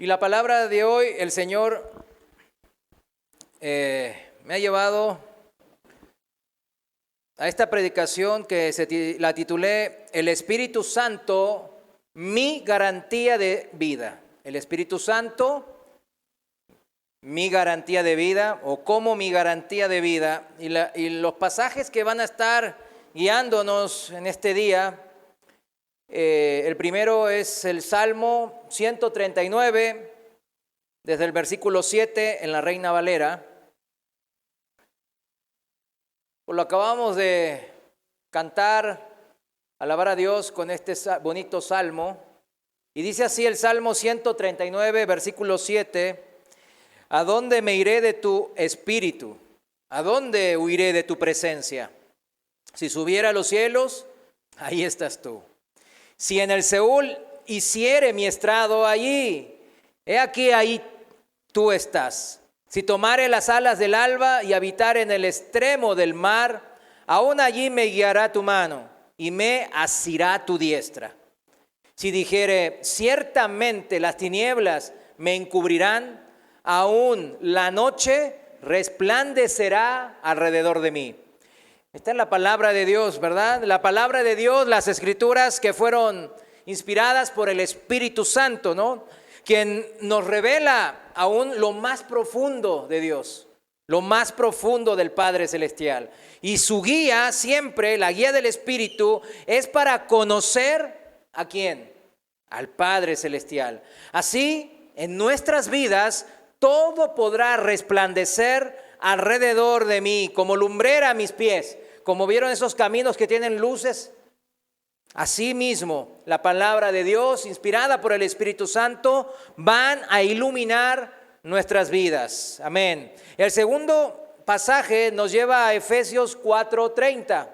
Y la palabra de hoy, el Señor me ha llevado a esta predicación que la titulé El Espíritu Santo, mi garantía de vida. El Espíritu Santo, mi garantía de vida, o como mi garantía de vida. Y los pasajes que van a estar guiándonos en este día, el primero es el Salmo 139, desde el versículo 7 en la Reina Valera. Pues lo acabamos de cantar, alabar a Dios con este bonito salmo. Y dice así el Salmo 139, versículo 7: ¿A dónde me iré de tu espíritu? ¿A dónde huiré de tu presencia? Si subiera a los cielos, ahí estás tú. Si en el Seúl hiciere mi estrado, allí, he aquí, ahí tú estás. Si tomare las alas del alba y habitar en el extremo del mar, aún allí me guiará tu mano y me asirá tu diestra. Si dijere, ciertamente las tinieblas me encubrirán, aún la noche resplandecerá alrededor de mí. Esta es la palabra de Dios, ¿verdad? La palabra de Dios, las escrituras que fueron inspiradas por el Espíritu Santo, ¿no? Quien nos revela aún lo más profundo de Dios, lo más profundo del Padre Celestial. Y su guía siempre, la guía del Espíritu, es para conocer ¿a quién? Al Padre Celestial. Así, en nuestras vidas, todo podrá resplandecer alrededor de mí, como lumbrera a mis pies. Como vieron esos caminos que tienen luces, así mismo la palabra de Dios, inspirada por el Espíritu Santo, van a iluminar nuestras vidas. Amén. El segundo pasaje nos lleva a Efesios 4:30.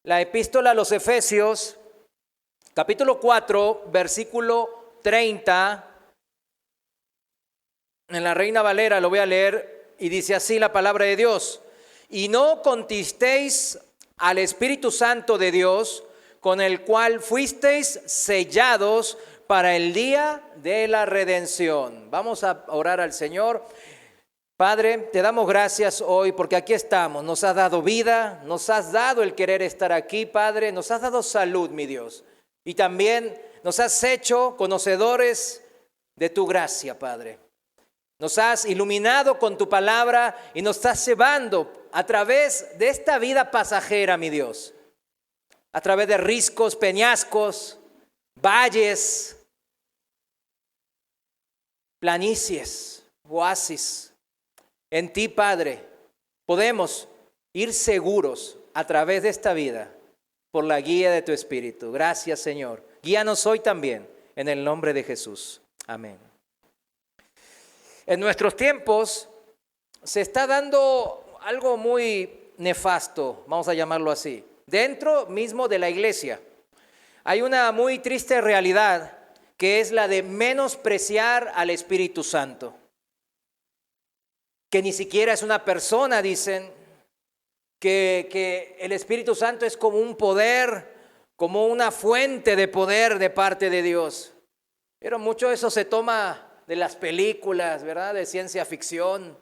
La epístola a los Efesios, capítulo 4, versículo 30. En la Reina Valera lo voy a leer y dice así la palabra de Dios: y no contristéis al Espíritu Santo de Dios, con el cual fuisteis sellados para el día de la redención. Vamos a orar al Señor. Padre, te damos gracias hoy porque aquí estamos. Nos has dado vida, nos has dado el querer estar aquí, Padre. Nos has dado salud, mi Dios. Y también nos has hecho conocedores de tu gracia, Padre. Nos has iluminado con tu palabra y nos estás llevando a través de esta vida pasajera, mi Dios. A través de riscos, peñascos, valles, planicies, oasis. En ti, Padre, podemos ir seguros a través de esta vida por la guía de tu Espíritu. Gracias, Señor. Guíanos hoy también, en el nombre de Jesús. Amén. En nuestros tiempos se está dando algo muy nefasto, vamos a llamarlo así, dentro mismo de la iglesia. Hay una muy triste realidad que es la de menospreciar al Espíritu Santo. Que ni siquiera es una persona, dicen, que el Espíritu Santo es como un poder, como una fuente de poder de parte de Dios. Pero mucho de eso se toma de las películas, ¿verdad? De ciencia ficción,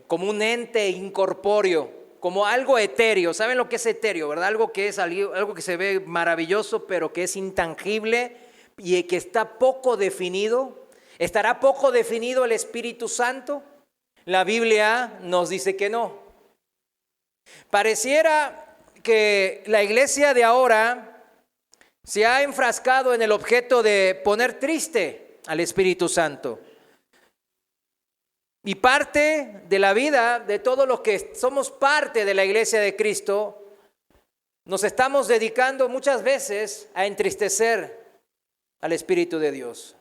como un ente incorpóreo, como algo etéreo. ¿Saben lo que es etéreo, verdad? Algo que se ve maravilloso, pero que es intangible y que está poco definido. ¿Estará poco definido el Espíritu Santo? La Biblia nos dice que no. Pareciera que la iglesia de ahora se ha enfrascado en el objeto de poner triste al Espíritu Santo. Y parte de la vida de todos los que somos parte de la iglesia de Cristo, nos estamos dedicando muchas veces a entristecer al Espíritu de Dios.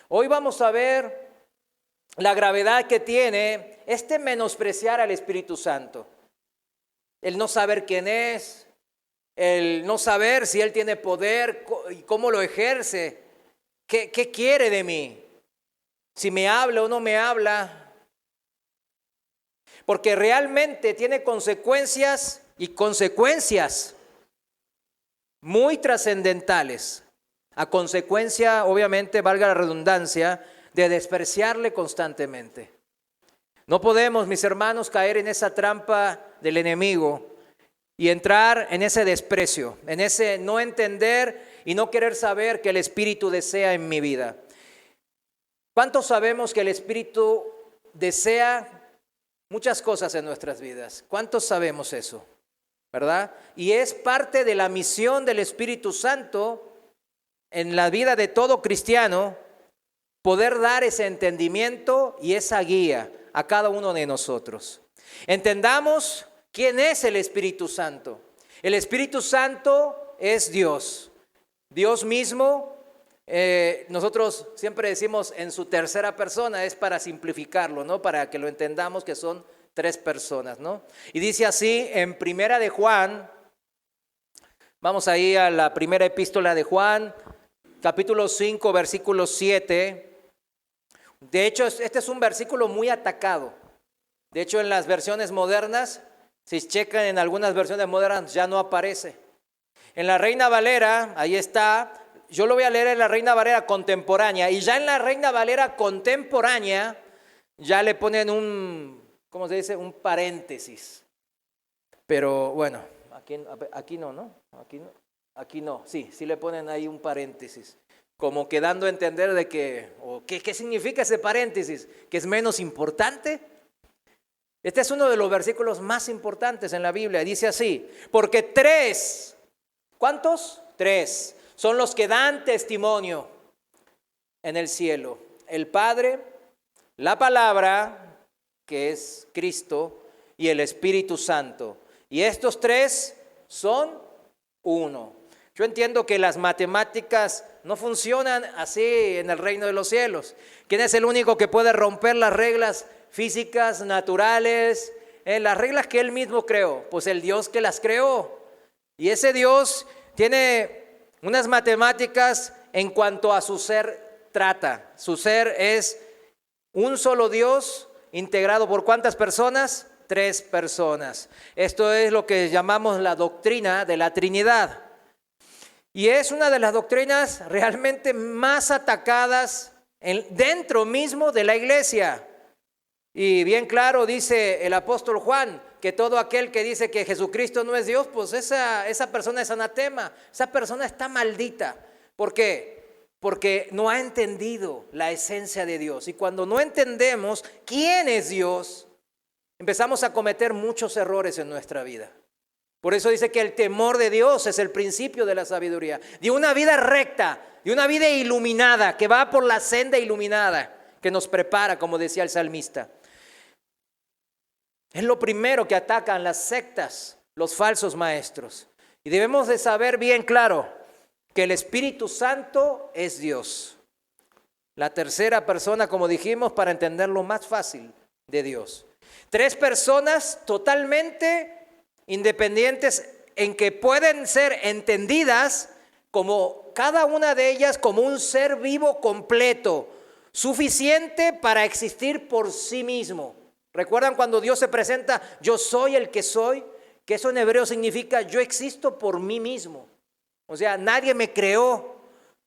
Hoy vamos a ver la gravedad que tiene este menospreciar al Espíritu Santo. El no saber quién es, el no saber si Él tiene poder y cómo lo ejerce. ¿Qué quiere de mí? Si me habla o no me habla. Porque realmente tiene consecuencias muy trascendentales a consecuencia, obviamente, valga la redundancia, de despreciarle constantemente. No podemos, mis hermanos, caer en esa trampa del enemigo y entrar en ese desprecio, en ese no entender y no querer saber que el Espíritu desea en mi vida. ¿Cuántos sabemos que el Espíritu desea muchas cosas en nuestras vidas? ¿Cuántos sabemos eso? ¿Verdad? Y es parte de la misión del Espíritu Santo en la vida de todo cristiano, poder dar ese entendimiento y esa guía a cada uno de nosotros. Entendamos quién es el Espíritu Santo. El Espíritu Santo es Dios. Dios mismo, nosotros siempre decimos en su tercera persona, es para simplificarlo, ¿no? Para que lo entendamos que son tres personas, ¿no? Y dice así en Primera de Juan, vamos ahí a la primera epístola de Juan, capítulo 5, versículo 7. De hecho, este es un versículo muy atacado. De hecho, en las versiones modernas, si checan en algunas versiones modernas, ya no aparece. En la Reina Valera, ahí está. Yo lo voy a leer en la Reina Valera contemporánea. Y ya en la Reina Valera contemporánea, ya le ponen ¿cómo se dice? Un paréntesis. Pero bueno, aquí no, ¿no? Aquí no. Sí le ponen ahí un paréntesis. Como que dando a entender de que, ¿qué significa ese paréntesis? ¿Que es menos importante? Este es uno de los versículos más importantes en la Biblia. Dice así, porque tres, ¿cuántos? Tres, son los que dan testimonio en el cielo. El Padre, la Palabra, que es Cristo, y el Espíritu Santo. Y estos tres son uno. Yo entiendo que las matemáticas no funcionan así en el reino de los cielos. ¿Quién es el único que puede romper las reglas físicas, naturales, las reglas que Él mismo creó? Pues el Dios que las creó. Y ese Dios tiene unas matemáticas en cuanto a su ser trata. Su ser es un solo Dios integrado por ¿cuántas personas? Tres personas. Esto es lo que llamamos la doctrina de la Trinidad. Y es una de las doctrinas realmente más atacadas dentro mismo de la iglesia. Y bien claro dice el apóstol Juan que todo aquel que dice que Jesucristo no es Dios, pues esa persona es anatema, esa persona está maldita. ¿Por qué? Porque no ha entendido la esencia de Dios. Y cuando no entendemos quién es Dios, empezamos a cometer muchos errores en nuestra vida. Por eso dice que el temor de Dios es el principio de la sabiduría, de una vida recta, de una vida iluminada, que va por la senda iluminada, que nos prepara, como decía el salmista. Es lo primero que atacan las sectas, los falsos maestros. Y debemos de saber bien claro que el Espíritu Santo es Dios. La tercera persona, como dijimos, para entenderlo más fácil, de Dios. Tres personas totalmente independientes en que pueden ser entendidas como cada una de ellas como un ser vivo completo, suficiente para existir por sí mismo. ¿Recuerdan cuando Dios se presenta, yo soy el que soy? Que eso en hebreo significa yo existo por mí mismo. O sea, nadie me creó,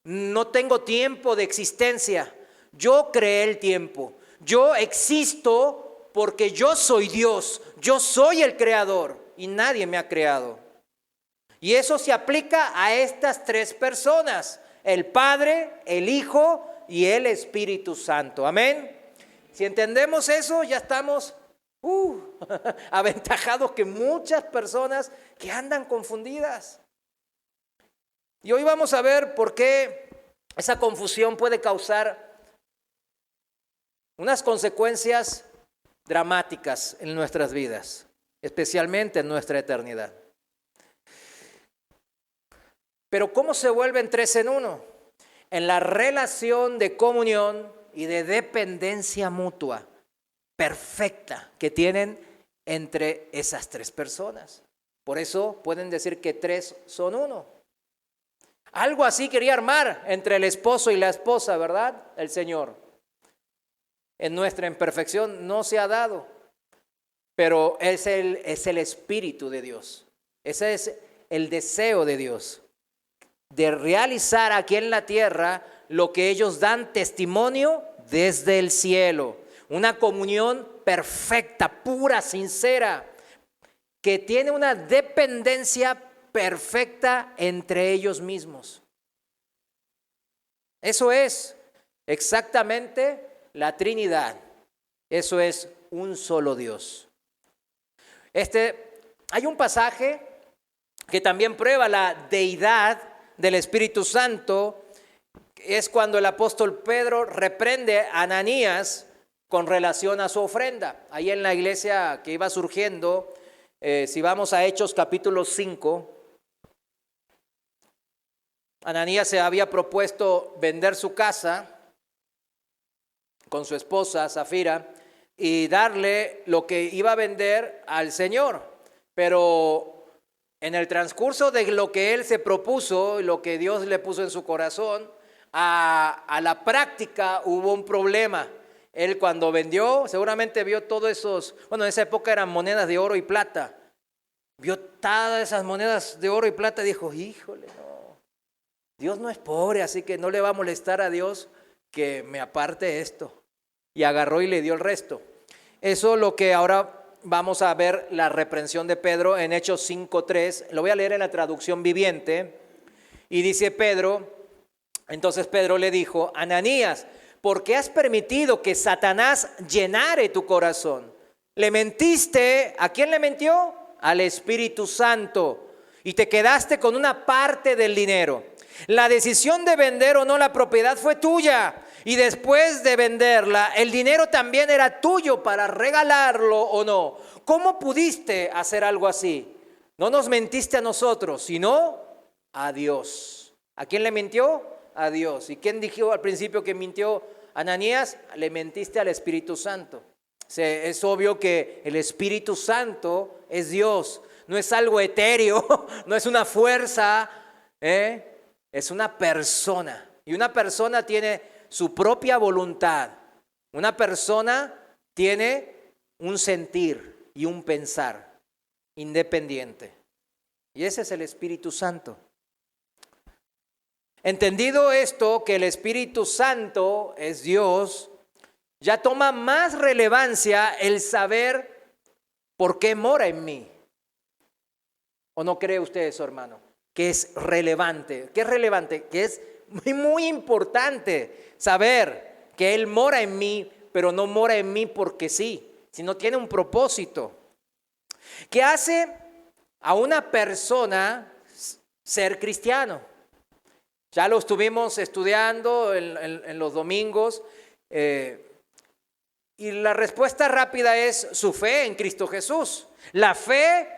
no tengo tiempo de existencia, yo creé el tiempo, yo existo porque yo soy Dios, yo soy el creador. Y nadie me ha creado. Y eso se aplica a estas tres personas, el Padre, el Hijo y el Espíritu Santo. Amén. Si entendemos eso, ya estamos aventajados que muchas personas que andan confundidas. Y hoy vamos a ver por qué esa confusión puede causar unas consecuencias dramáticas en nuestras vidas, especialmente en nuestra eternidad. Pero ¿cómo se vuelven tres en uno? En la relación de comunión y de dependencia mutua perfecta que tienen entre esas tres personas. Por eso pueden decir que tres son uno. Algo así quería armar entre el esposo y la esposa, ¿verdad? El Señor. En nuestra imperfección no se ha dado. Pero es el Espíritu de Dios. Ese es el deseo de Dios. de realizar aquí en la tierra lo que ellos dan testimonio desde el cielo. Una comunión perfecta, pura, sincera, que tiene una dependencia perfecta entre ellos mismos. Eso es exactamente la Trinidad. Eso es un solo Dios. Hay un pasaje que también prueba la deidad del Espíritu Santo. Es cuando el apóstol Pedro reprende a Ananías con relación a su ofrenda. Ahí en la iglesia que iba surgiendo, si vamos a Hechos capítulo 5, Ananías se había propuesto vender su casa con su esposa Zafira y darle lo que iba a vender al Señor. Pero en el transcurso de lo que él se propuso y lo que Dios le puso en su corazón, a la práctica hubo un problema. Él cuando vendió, seguramente vio todos esos, bueno, en esa época eran monedas de oro y plata. Vio todas esas monedas de oro y plata y dijo, híjole, no, Dios no es pobre, así que no le va a molestar a Dios que me aparte esto. Y agarró y le dio el resto. Eso es lo que ahora vamos a ver la reprensión de Pedro en Hechos 5:3. Lo voy a leer en la traducción viviente. Y dice Pedro, entonces Pedro le dijo, Ananías, ¿por qué has permitido que Satanás llenare tu corazón? ¿Le mentiste? ¿A quién le mintió? Al Espíritu Santo. Y te quedaste con una parte del dinero. La decisión de vender o no la propiedad fue tuya. Y después de venderla, el dinero también era tuyo para regalarlo o no. ¿Cómo pudiste hacer algo así? No nos mentiste a nosotros, sino a Dios. ¿A quién le mintió? A Dios. ¿Y quién dijo al principio que mintió Ananías? Le mentiste al Espíritu Santo. Es obvio que el Espíritu Santo es Dios. No es algo etéreo, no es una fuerza, es una persona. Y una persona tiene su propia voluntad. Una persona tiene un sentir y un pensar independiente. Y ese es el Espíritu Santo. Entendido esto, que el Espíritu Santo es Dios, ya toma más relevancia el saber por qué mora en mí. ¿O no cree usted eso, hermano? Que es relevante. ¿Qué es relevante? Que es muy importante saber que Él mora en mí, pero no mora en mí porque sí, sino tiene un propósito. ¿Qué hace a una persona ser cristiano? Ya lo estuvimos estudiando en los domingos y la respuesta rápida es su fe en Cristo Jesús. La fe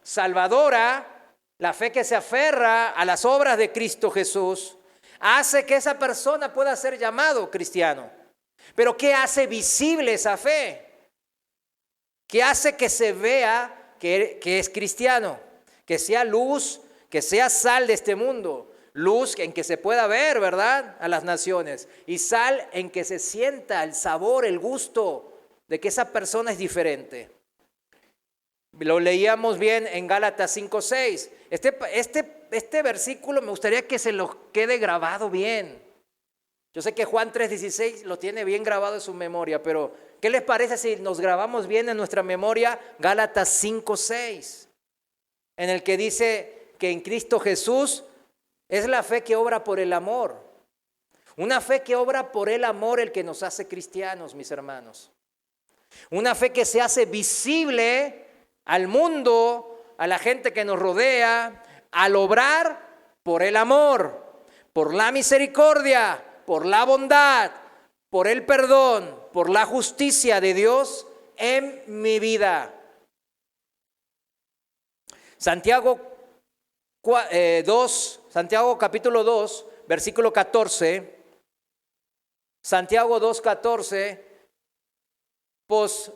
salvadora, la fe que se aferra a las obras de Cristo Jesús, hace que esa persona pueda ser llamado cristiano. Pero ¿qué hace visible esa fe? ¿Qué hace que se vea que es cristiano? Que sea luz, que sea sal de este mundo. Luz en que se pueda ver, ¿verdad? A las naciones. Y sal en que se sienta el sabor, el gusto de que esa persona es diferente. Lo leíamos bien en Gálatas 5:6. Este versículo me gustaría que se lo quede grabado bien. Yo sé que Juan 3:16 lo tiene bien grabado en su memoria, pero ¿qué les parece si nos grabamos bien en nuestra memoria Gálatas 5:6? En el que dice que en Cristo Jesús es la fe que obra por el amor. Una fe que obra por el amor el que nos hace cristianos, mis hermanos. Una fe que se hace visible al mundo, a la gente que nos rodea, al obrar por el amor, por la misericordia, por la bondad, por el perdón, por la justicia de Dios en mi vida. Santiago capítulo 2, versículo 14. Santiago 2:14, pues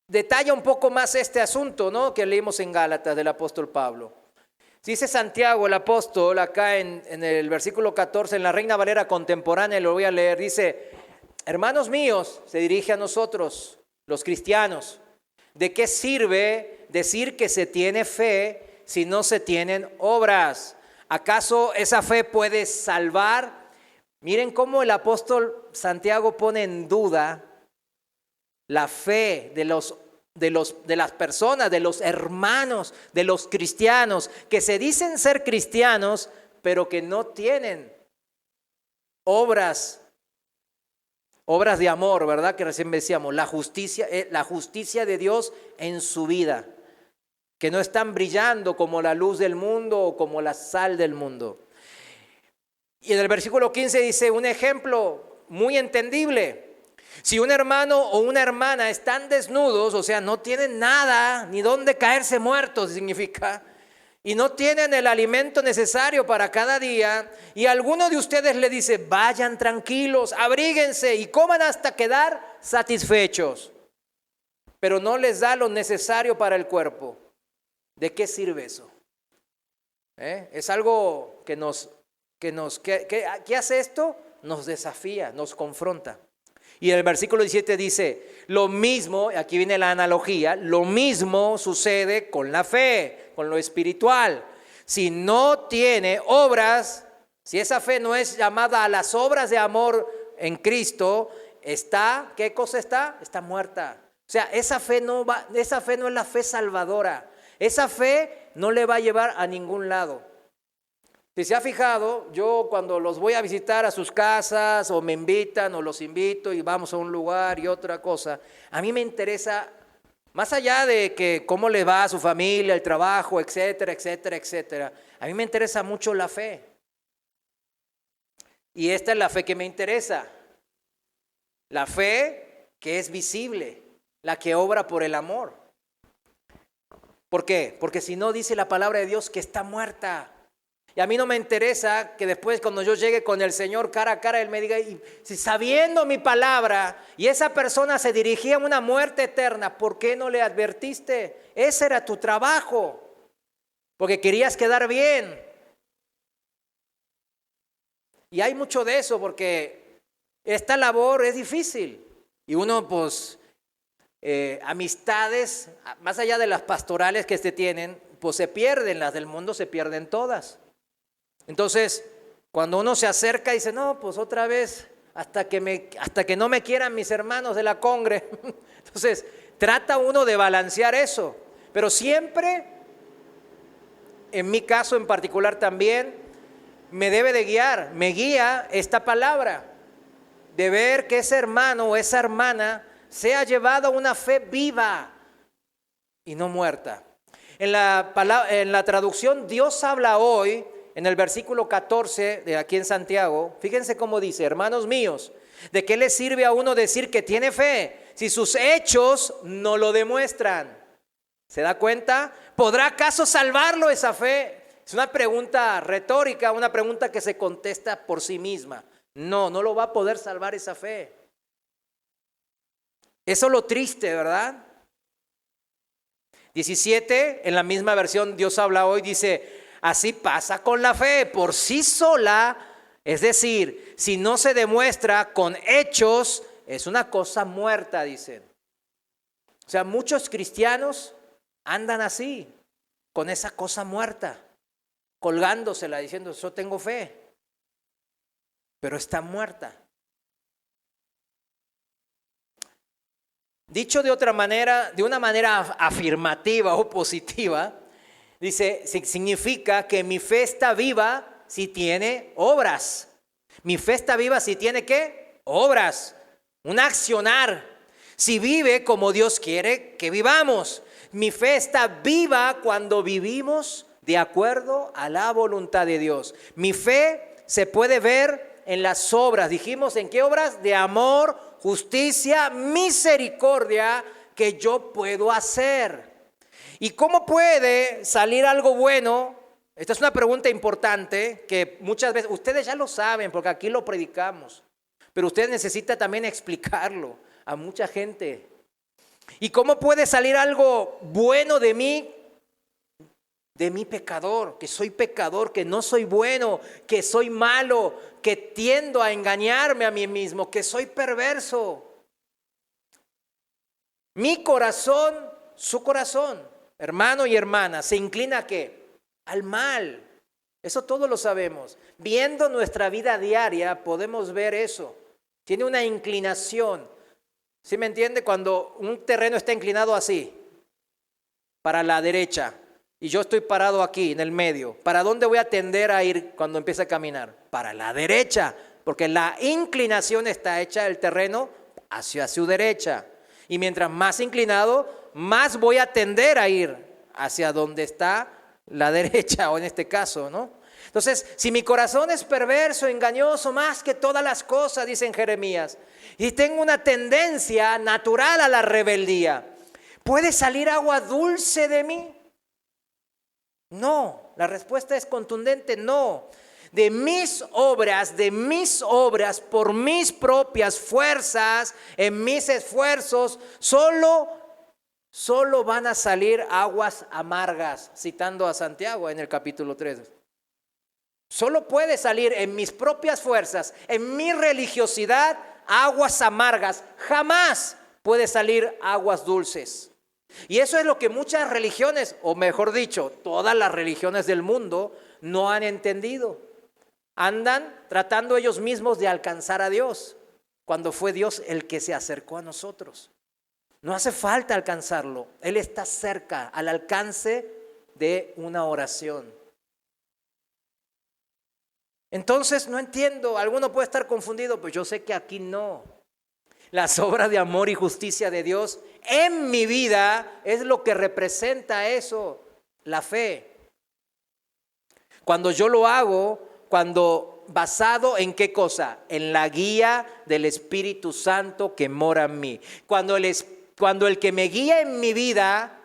detalla un poco más este asunto, ¿no? Que leímos en Gálatas del apóstol Pablo. Dice Santiago, el apóstol, acá en el versículo 14, en la Reina Valera contemporánea, lo voy a leer, dice, hermanos míos, se dirige a nosotros, los cristianos, ¿de qué sirve decir que se tiene fe si no se tienen obras? ¿Acaso esa fe puede salvar? Miren cómo el apóstol Santiago pone en duda la fe de las personas, de los hermanos, de los cristianos, que se dicen ser cristianos, pero que no tienen obras de amor, ¿verdad? Que recién decíamos, la justicia de Dios en su vida, que no están brillando como la luz del mundo o como la sal del mundo. Y en el versículo 15 dice un ejemplo muy entendible. Si un hermano o una hermana están desnudos, o sea, no tienen nada, ni dónde caerse muertos, significa, y no tienen el alimento necesario para cada día, y alguno de ustedes le dice, vayan tranquilos, abríguense y coman hasta quedar satisfechos, pero no les da lo necesario para el cuerpo, ¿de qué sirve eso? Es algo ¿qué hace esto? Nos desafía, nos confronta. Y el versículo 17 dice, lo mismo, aquí viene la analogía, lo mismo sucede con la fe, con lo espiritual. Si no tiene obras, si esa fe no es llamada a las obras de amor en Cristo, ¿qué cosa está? Está muerta. O sea, esa fe no es la fe salvadora. Esa fe no le va a llevar a ningún lado. Si se ha fijado, yo cuando los voy a visitar a sus casas o me invitan o los invito y vamos a un lugar y otra cosa, a mí me interesa, más allá de que cómo le va a su familia, el trabajo, etcétera, etcétera, etcétera, a mí me interesa mucho la fe. Y esta es la fe que me interesa. La fe que es visible, la que obra por el amor. ¿Por qué? Porque si no dice la palabra de Dios que está muerta. Y a mí no me interesa que después cuando yo llegue con el Señor cara a cara, Él me diga, y si sabiendo mi palabra y esa persona se dirigía a una muerte eterna, ¿por qué no le advertiste? Ese era tu trabajo, porque querías quedar bien. Y hay mucho de eso, porque esta labor es difícil. Y uno, pues, amistades, más allá de las pastorales que se tienen, pues se pierden, las del mundo se pierden todas. Entonces, cuando uno se acerca y dice, no, pues otra vez, hasta que no me quieran mis hermanos de la congre. Entonces, trata uno de balancear eso. Pero siempre, en mi caso en particular también, me debe de guiar, me guía esta palabra, de ver que ese hermano o esa hermana sea llevado a una fe viva y no muerta. En la traducción Dios habla hoy, en el versículo 14 de aquí en Santiago, fíjense cómo dice, hermanos míos, ¿de qué le sirve a uno decir que tiene fe si sus hechos no lo demuestran? ¿Se da cuenta? ¿Podrá acaso salvarlo esa fe? Es una pregunta retórica, una pregunta que se contesta por sí misma. No lo va a poder salvar esa fe. Eso es lo triste, ¿verdad? 17, en la misma versión Dios habla hoy, dice, así pasa con la fe, por sí sola, es decir, si no se demuestra con hechos, es una cosa muerta, dicen. O sea, muchos cristianos andan así, con esa cosa muerta, colgándosela, diciendo, yo tengo fe, pero está muerta. Dicho de otra manera, de una manera afirmativa o positiva, dice, significa que mi fe está viva si tiene obras. Mi fe está viva si tiene ¿qué? Obras, un accionar. Si vive como Dios quiere que vivamos. Mi fe está viva cuando vivimos de acuerdo a la voluntad de Dios. Mi fe se puede ver en las obras. Dijimos, ¿en qué obras? De amor, justicia, misericordia que yo puedo hacer. ¿Y cómo puede salir algo bueno? Esta es una pregunta importante que muchas veces, ustedes ya lo saben porque aquí lo predicamos, pero ustedes necesitan también explicarlo a mucha gente. ¿Y cómo puede salir algo bueno de mí? De mi pecador, que soy pecador, que no soy bueno, que soy malo, que tiendo a engañarme a mí mismo, que soy perverso. Mi corazón, su corazón, hermano y hermana, se inclina ¿a qué? Al mal. Eso todos lo sabemos. Viendo nuestra vida diaria podemos ver eso. Tiene una inclinación. ¿Sí me entiende? Cuando un terreno está inclinado así, para la derecha, y yo estoy parado aquí en el medio, ¿para dónde voy a tender a ir cuando empiece a caminar? Para la derecha, porque la inclinación está hecha del terreno hacia su derecha. Y mientras más inclinado, más voy a tender a ir hacia donde está la derecha, o en este caso, ¿no? Entonces, si mi corazón es perverso, engañoso, más que todas las cosas, dice en Jeremías, y tengo una tendencia natural a la rebeldía, ¿puede salir agua dulce de mí? No, la respuesta es contundente, no. De mis obras, por mis propias fuerzas, en mis esfuerzos, solo van a salir aguas amargas, citando a Santiago en el capítulo 3. Solo puede salir en mis propias fuerzas, en mi religiosidad, aguas amargas. Jamás puede salir aguas dulces. Y eso es lo que muchas religiones, o mejor dicho, todas las religiones del mundo no han entendido. Andan tratando ellos mismos de alcanzar a Dios, cuando fue Dios el que se acercó a nosotros. No hace falta alcanzarlo. Él está cerca, al alcance de una oración. Entonces no entiendo, alguno puede estar confundido, pues yo sé que aquí no. Las obras de amor y justicia de Dios en mi vida es lo que representa eso, la fe. Cuando yo lo hago, cuando basado en qué cosa, en la guía del Espíritu Santo que mora en mí. Cuando el que me guía en mi vida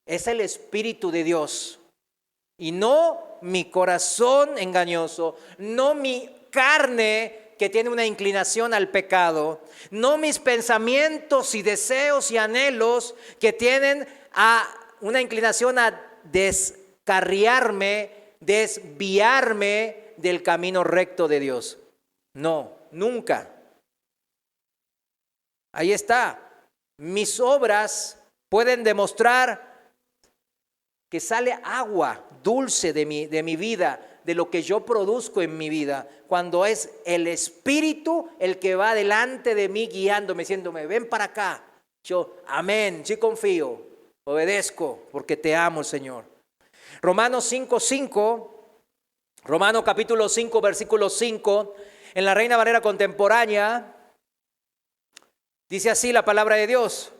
es el Espíritu de Dios y no mi corazón engañoso, no mi carne que tiene una inclinación al pecado, no mis pensamientos y deseos y anhelos que tienen una inclinación a descarriarme, desviarme del camino recto de Dios. No, nunca. Ahí está. Mis obras pueden demostrar que sale agua dulce de mi vida, de lo que yo produzco en mi vida, cuando es el Espíritu el que va delante de mí guiándome, diciéndome, ven para acá. Yo, amén, sí confío, obedezco porque te amo, Señor. Romanos 5:5, Romanos capítulo 5, versículo 5, en la Reina Valera contemporánea, dice así la palabra de Dios.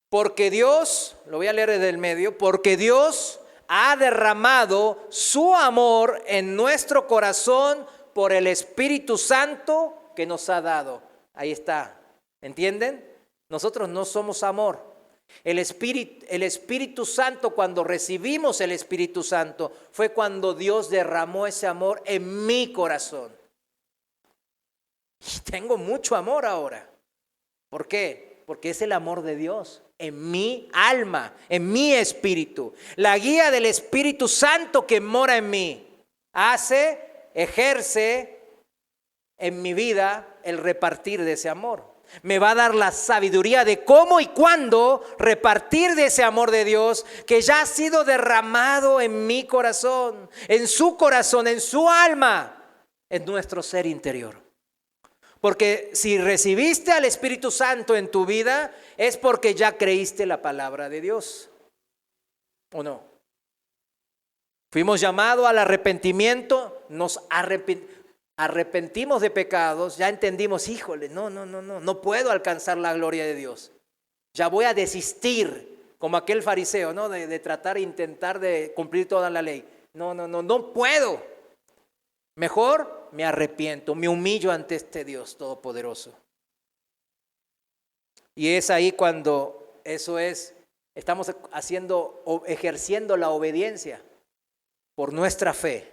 Porque Dios, lo voy a leer desde el medio, porque Dios ha derramado su amor en nuestro corazón por el Espíritu Santo que nos ha dado. Ahí está, ¿entienden? Nosotros no somos amor. El Espíritu Santo, cuando recibimos el Espíritu Santo, fue cuando Dios derramó ese amor en mi corazón. Y tengo mucho amor ahora. ¿Por qué? Porque es el amor de Dios en mi alma, en mi espíritu. La guía del Espíritu Santo que mora en mí ejerce en mi vida el repartir de ese amor. Me va a dar la sabiduría de cómo y cuándo repartir de ese amor de Dios que ya ha sido derramado en mi corazón, en su alma, en nuestro ser interior. Porque si recibiste al Espíritu Santo en tu vida, es porque ya creíste la palabra de Dios, ¿o no? Fuimos llamados al arrepentimiento, nos arrepentimos de pecados, ya entendimos, híjole, no puedo alcanzar la gloria de Dios. Ya voy a desistir, como aquel fariseo, ¿no? De tratar e intentar de cumplir toda la ley. No puedo. Mejor me arrepiento, me humillo ante este Dios todopoderoso. Y es ahí cuando estamos ejerciendo la obediencia por nuestra fe.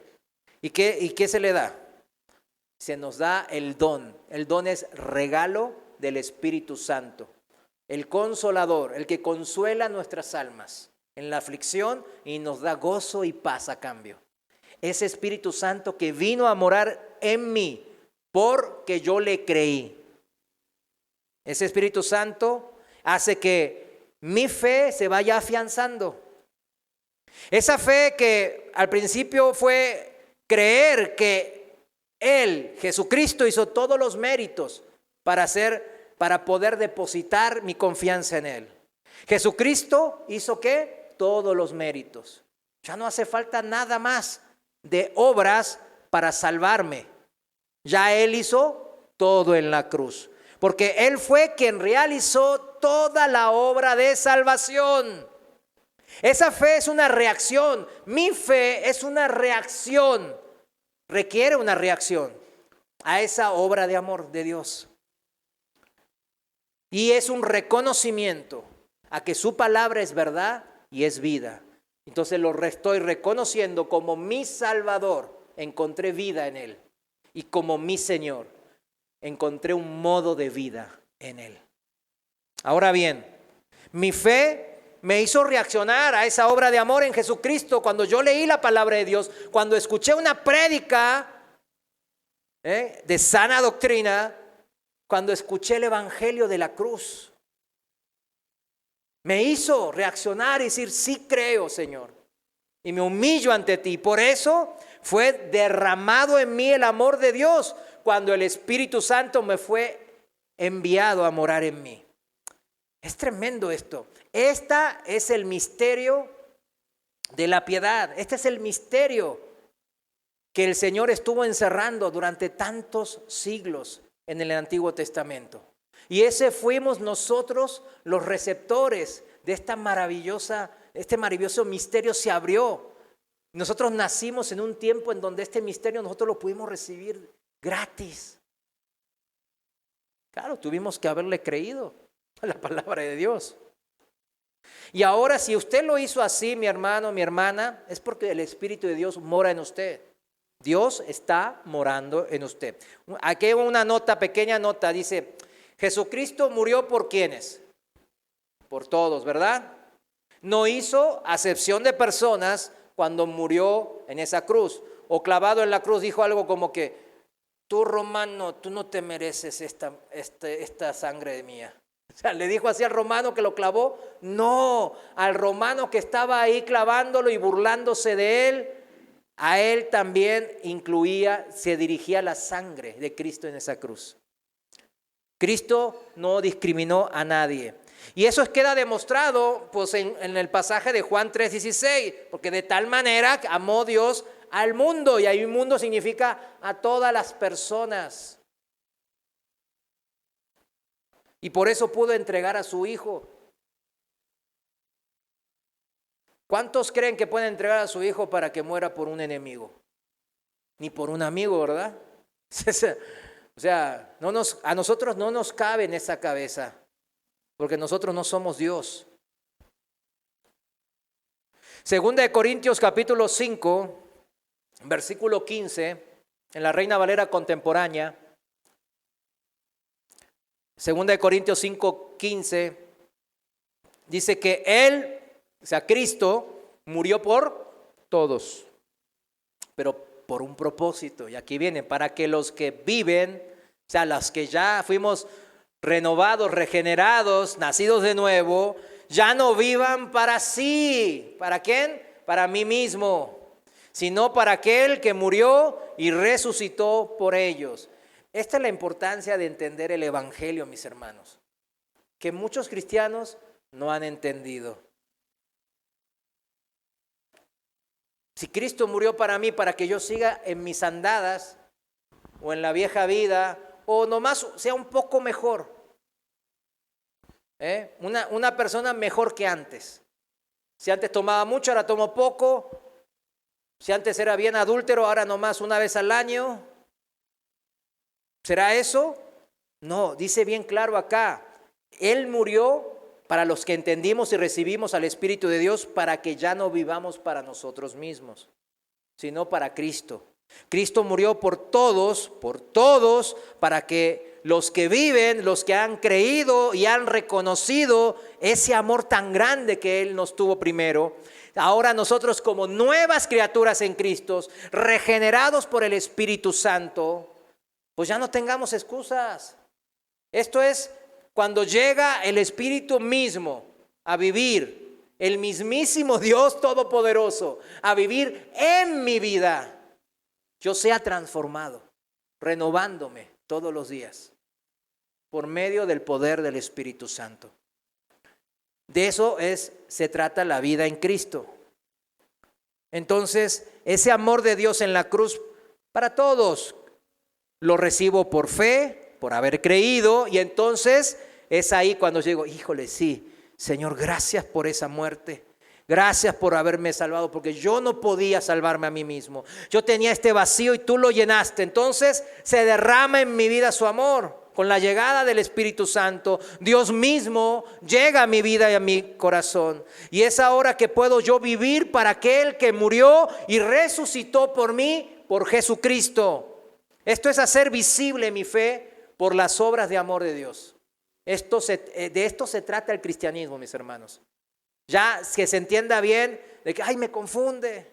¿Y qué se le da? Se nos da el don. El don es regalo del Espíritu Santo. El consolador, el que consuela nuestras almas en la aflicción y nos da gozo y paz a cambio. Ese Espíritu Santo que vino a morar en mí porque yo le creí. Ese Espíritu Santo hace que mi fe se vaya afianzando. Esa fe que al principio fue creer que Él, Jesucristo, hizo todos los méritos para poder depositar mi confianza en Él. Jesucristo hizo ¿qué? Todos los méritos. Ya no hace falta nada más de obras para salvarme. Ya Él hizo todo en la cruz. Porque Él fue quien realizó toda la obra de salvación. Esa fe es una reacción. Mi fe es una reacción. Requiere una reacción a esa obra de amor de Dios. Y es un reconocimiento a que su palabra es verdad y es vida. Entonces lo estoy reconociendo como mi Salvador. Encontré vida en Él. Y como mi Señor, encontré un modo de vida en Él. Ahora bien, mi fe me hizo reaccionar a esa obra de amor en Jesucristo cuando yo leí la palabra de Dios, cuando escuché una prédica de sana doctrina, cuando escuché el evangelio de la cruz. Me hizo reaccionar y decir, sí creo, Señor. Y me humillo ante ti. Por eso fue derramado en mí el amor de Dios cuando el Espíritu Santo me fue enviado a morar en mí. Es tremendo esto. Este es el misterio de la piedad. Este es el misterio que el Señor estuvo encerrando durante tantos siglos en el Antiguo Testamento. Y ese fuimos nosotros los receptores de este maravilloso misterio se abrió. Nosotros nacimos en un tiempo en donde este misterio nosotros lo pudimos recibir gratis. Claro, tuvimos que haberle creído a la palabra de Dios. Y ahora, si usted lo hizo así, mi hermano, mi hermana, es porque el Espíritu de Dios mora en usted. Dios está morando en usted. Aquí hay una nota, pequeña nota, dice, Jesucristo murió ¿por quiénes? Por todos, ¿verdad? No hizo acepción de personas cuando murió en esa cruz. O clavado en la cruz dijo algo como que, tú romano, tú no te mereces esta sangre mía. O sea, le dijo así al romano que lo clavó. No, al romano que estaba ahí clavándolo y burlándose de él, a él también se dirigía la sangre de Cristo en esa cruz. Cristo no discriminó a nadie. Y eso queda demostrado pues, en el pasaje de Juan 3:16, porque de tal manera amó Dios al mundo, y ahí mundo significa a todas las personas. Y por eso pudo entregar a su Hijo. ¿Cuántos creen que pueden entregar a su Hijo para que muera por un enemigo? Ni por un amigo, ¿verdad? O sea, a nosotros no nos cabe en esa cabeza, porque nosotros no somos Dios. Segunda de Corintios capítulo 5, versículo 15, en la Reina Valera contemporánea. Segunda de Corintios 5, 15, dice que Él, o sea, Cristo, murió por todos, pero por un propósito. Y aquí viene, para que los que viven, o sea, los que ya fuimos renovados, regenerados, nacidos de nuevo, ya no vivan para sí. ¿Para quién? Para mí mismo, sino para aquel que murió y resucitó por ellos. Esta es la importancia de entender el Evangelio, mis hermanos, que muchos cristianos no han entendido. Si Cristo murió para mí, para que yo siga en mis andadas o en la vieja vida, o nomás sea un poco mejor, una persona mejor que antes. Si antes tomaba mucho, ahora tomo poco. Si antes era bien adúltero, ahora nomás una vez al año. ¿Será eso? No, dice bien claro acá. Él murió para los que entendimos y recibimos al Espíritu de Dios, para que ya no vivamos para nosotros mismos, sino para Cristo. Cristo murió por todos, para que los que viven, los que han creído y han reconocido ese amor tan grande que Él nos tuvo primero, ahora nosotros como nuevas criaturas en Cristo, regenerados por el Espíritu Santo, pues ya no tengamos excusas. Esto es cuando llega el Espíritu mismo a vivir el mismísimo Dios Todopoderoso, a vivir en mi vida, yo sea transformado, renovándome todos los días, por medio del poder del Espíritu Santo. De eso se trata la vida en Cristo. Entonces, ese amor de Dios en la cruz para todos, lo recibo por fe, por haber creído, y entonces es ahí cuando digo, híjole, sí, Señor, gracias por esa muerte. Gracias por haberme salvado, porque yo no podía salvarme a mí mismo. Yo tenía este vacío y tú lo llenaste. Entonces se derrama en mi vida su amor. Con la llegada del Espíritu Santo, Dios mismo llega a mi vida y a mi corazón. Y es ahora que puedo yo vivir para aquel que murió y resucitó por mí, por Jesucristo. Esto es hacer visible mi fe por las obras de amor de Dios. De esto se trata el cristianismo, mis hermanos. Ya que se entienda bien de que, me confunde.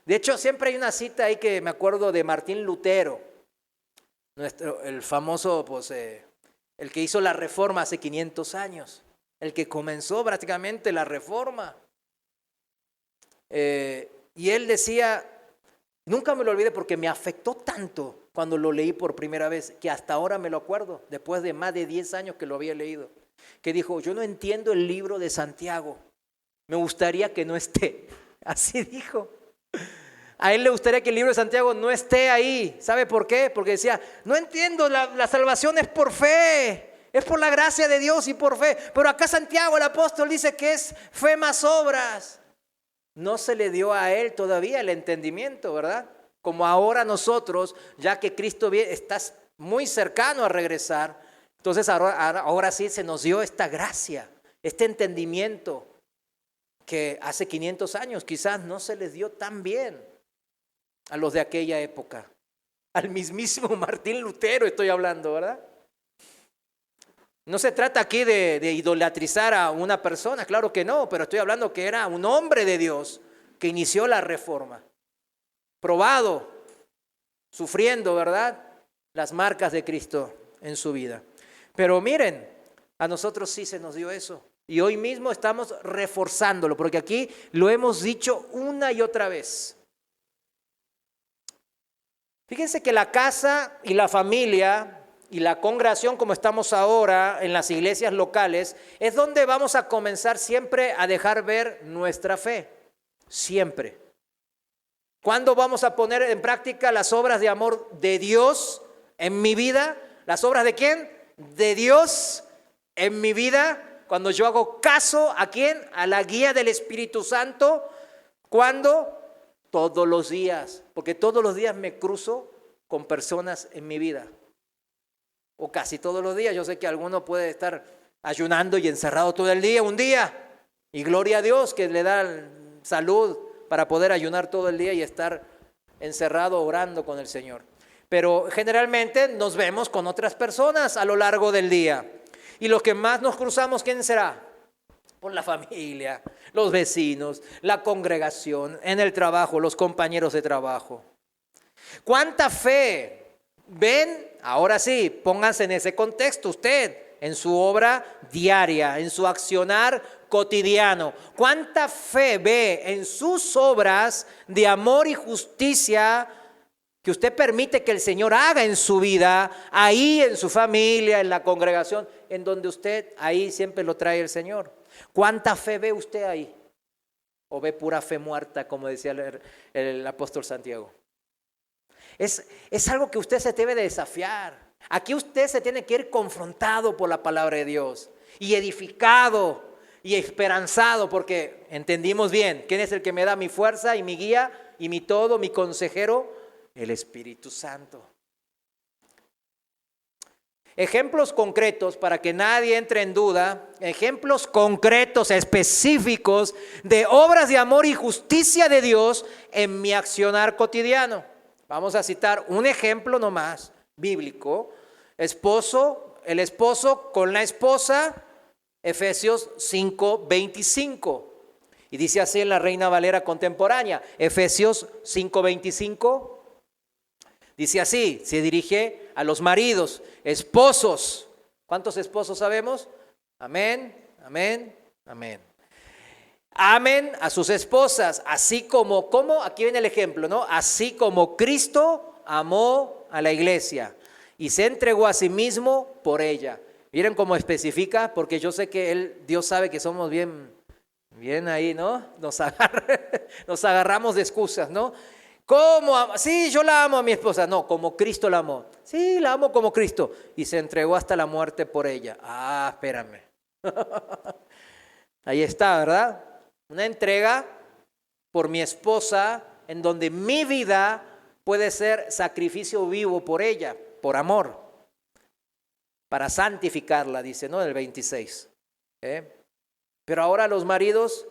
De hecho, siempre hay una cita ahí que me acuerdo de Martín Lutero, el famoso, el que hizo la reforma hace 500 años, el que comenzó prácticamente la reforma. Y él decía, nunca me lo olvidé porque me afectó tanto cuando lo leí por primera vez, que hasta ahora me lo acuerdo, después de más de 10 años que lo había leído, que dijo, yo no entiendo el libro de Santiago. Me gustaría que no esté. Así dijo. A él le gustaría que el libro de Santiago no esté ahí. ¿Sabe por qué? Porque decía, no entiendo, la salvación es por fe. Es por la gracia de Dios y por fe. Pero acá Santiago, el apóstol, dice que es fe más obras. No se le dio a él todavía el entendimiento, ¿verdad? Como ahora nosotros, ya que Cristo está muy cercano a regresar, entonces ahora sí se nos dio esta gracia, este entendimiento, que hace 500 años quizás no se les dio tan bien a los de aquella época. Al mismísimo Martín Lutero estoy hablando, ¿verdad? No se trata aquí de idolatrizar a una persona, claro que no, pero estoy hablando que era un hombre de Dios que inició la reforma, probado, sufriendo, ¿verdad?, las marcas de Cristo en su vida. Pero miren, a nosotros sí se nos dio eso. Y hoy mismo estamos reforzándolo, porque aquí lo hemos dicho una y otra vez. Fíjense que la casa y la familia y la congregación, como estamos ahora en las iglesias locales, es donde vamos a comenzar siempre a dejar ver nuestra fe. Siempre. ¿Cuándo vamos a poner en práctica las obras de amor de Dios en mi vida? ¿Las obras de quién? De Dios en mi vida. Cuando yo hago caso, ¿a quién? A la guía del Espíritu Santo. ¿Cuándo? Todos los días. Porque todos los días me cruzo con personas en mi vida. O casi todos los días. Yo sé que alguno puede estar ayunando y encerrado todo el día, un día. Y gloria a Dios que le da salud para poder ayunar todo el día y estar encerrado orando con el Señor. Pero generalmente nos vemos con otras personas a lo largo del día. Y los que más nos cruzamos, ¿quién será? Por la familia, los vecinos, la congregación, en el trabajo, los compañeros de trabajo. ¿Cuánta fe ven? Ahora sí, pónganse en ese contexto usted, en su obra diaria, en su accionar cotidiano. ¿Cuánta fe ve en sus obras de amor y justicia que usted permite que el Señor haga en su vida, ahí en su familia, en la congregación, en donde usted ahí siempre lo trae el Señor? ¿Cuánta fe ve usted ahí? ¿O ve pura fe muerta, como decía el apóstol Santiago? Es algo que usted se debe de desafiar. Aquí usted se tiene que ir confrontado por la palabra de Dios y edificado y esperanzado, porque entendimos bien quién es el que me da mi fuerza y mi guía y mi todo, mi consejero, el Espíritu Santo. Ejemplos concretos para que nadie entre en duda, ejemplos concretos, específicos de obras de amor y justicia de Dios en mi accionar cotidiano. Vamos a citar un ejemplo nomás, bíblico. El esposo con la esposa, Efesios 5:25. Y dice así en la Reina Valera contemporánea, Efesios 5:25. Dice así, se dirige a los maridos, esposos. ¿Cuántos esposos sabemos? Amén, amén, amén. Amen a sus esposas, así como, aquí viene el ejemplo, ¿no? Así como Cristo amó a la iglesia y se entregó a sí mismo por ella. Miren cómo especifica, porque yo sé que Dios sabe que somos bien ahí, ¿no? Nos agarramos de excusas, ¿no? ¿Cómo? Sí, yo la amo a mi esposa. No, como Cristo la amó. Sí, la amo como Cristo. Y se entregó hasta la muerte por ella. Ah, espérame. Ahí está, ¿verdad? Una entrega por mi esposa en donde mi vida puede ser sacrificio vivo por ella, por amor, para santificarla, dice, ¿no? El 26. Pero ahora los maridos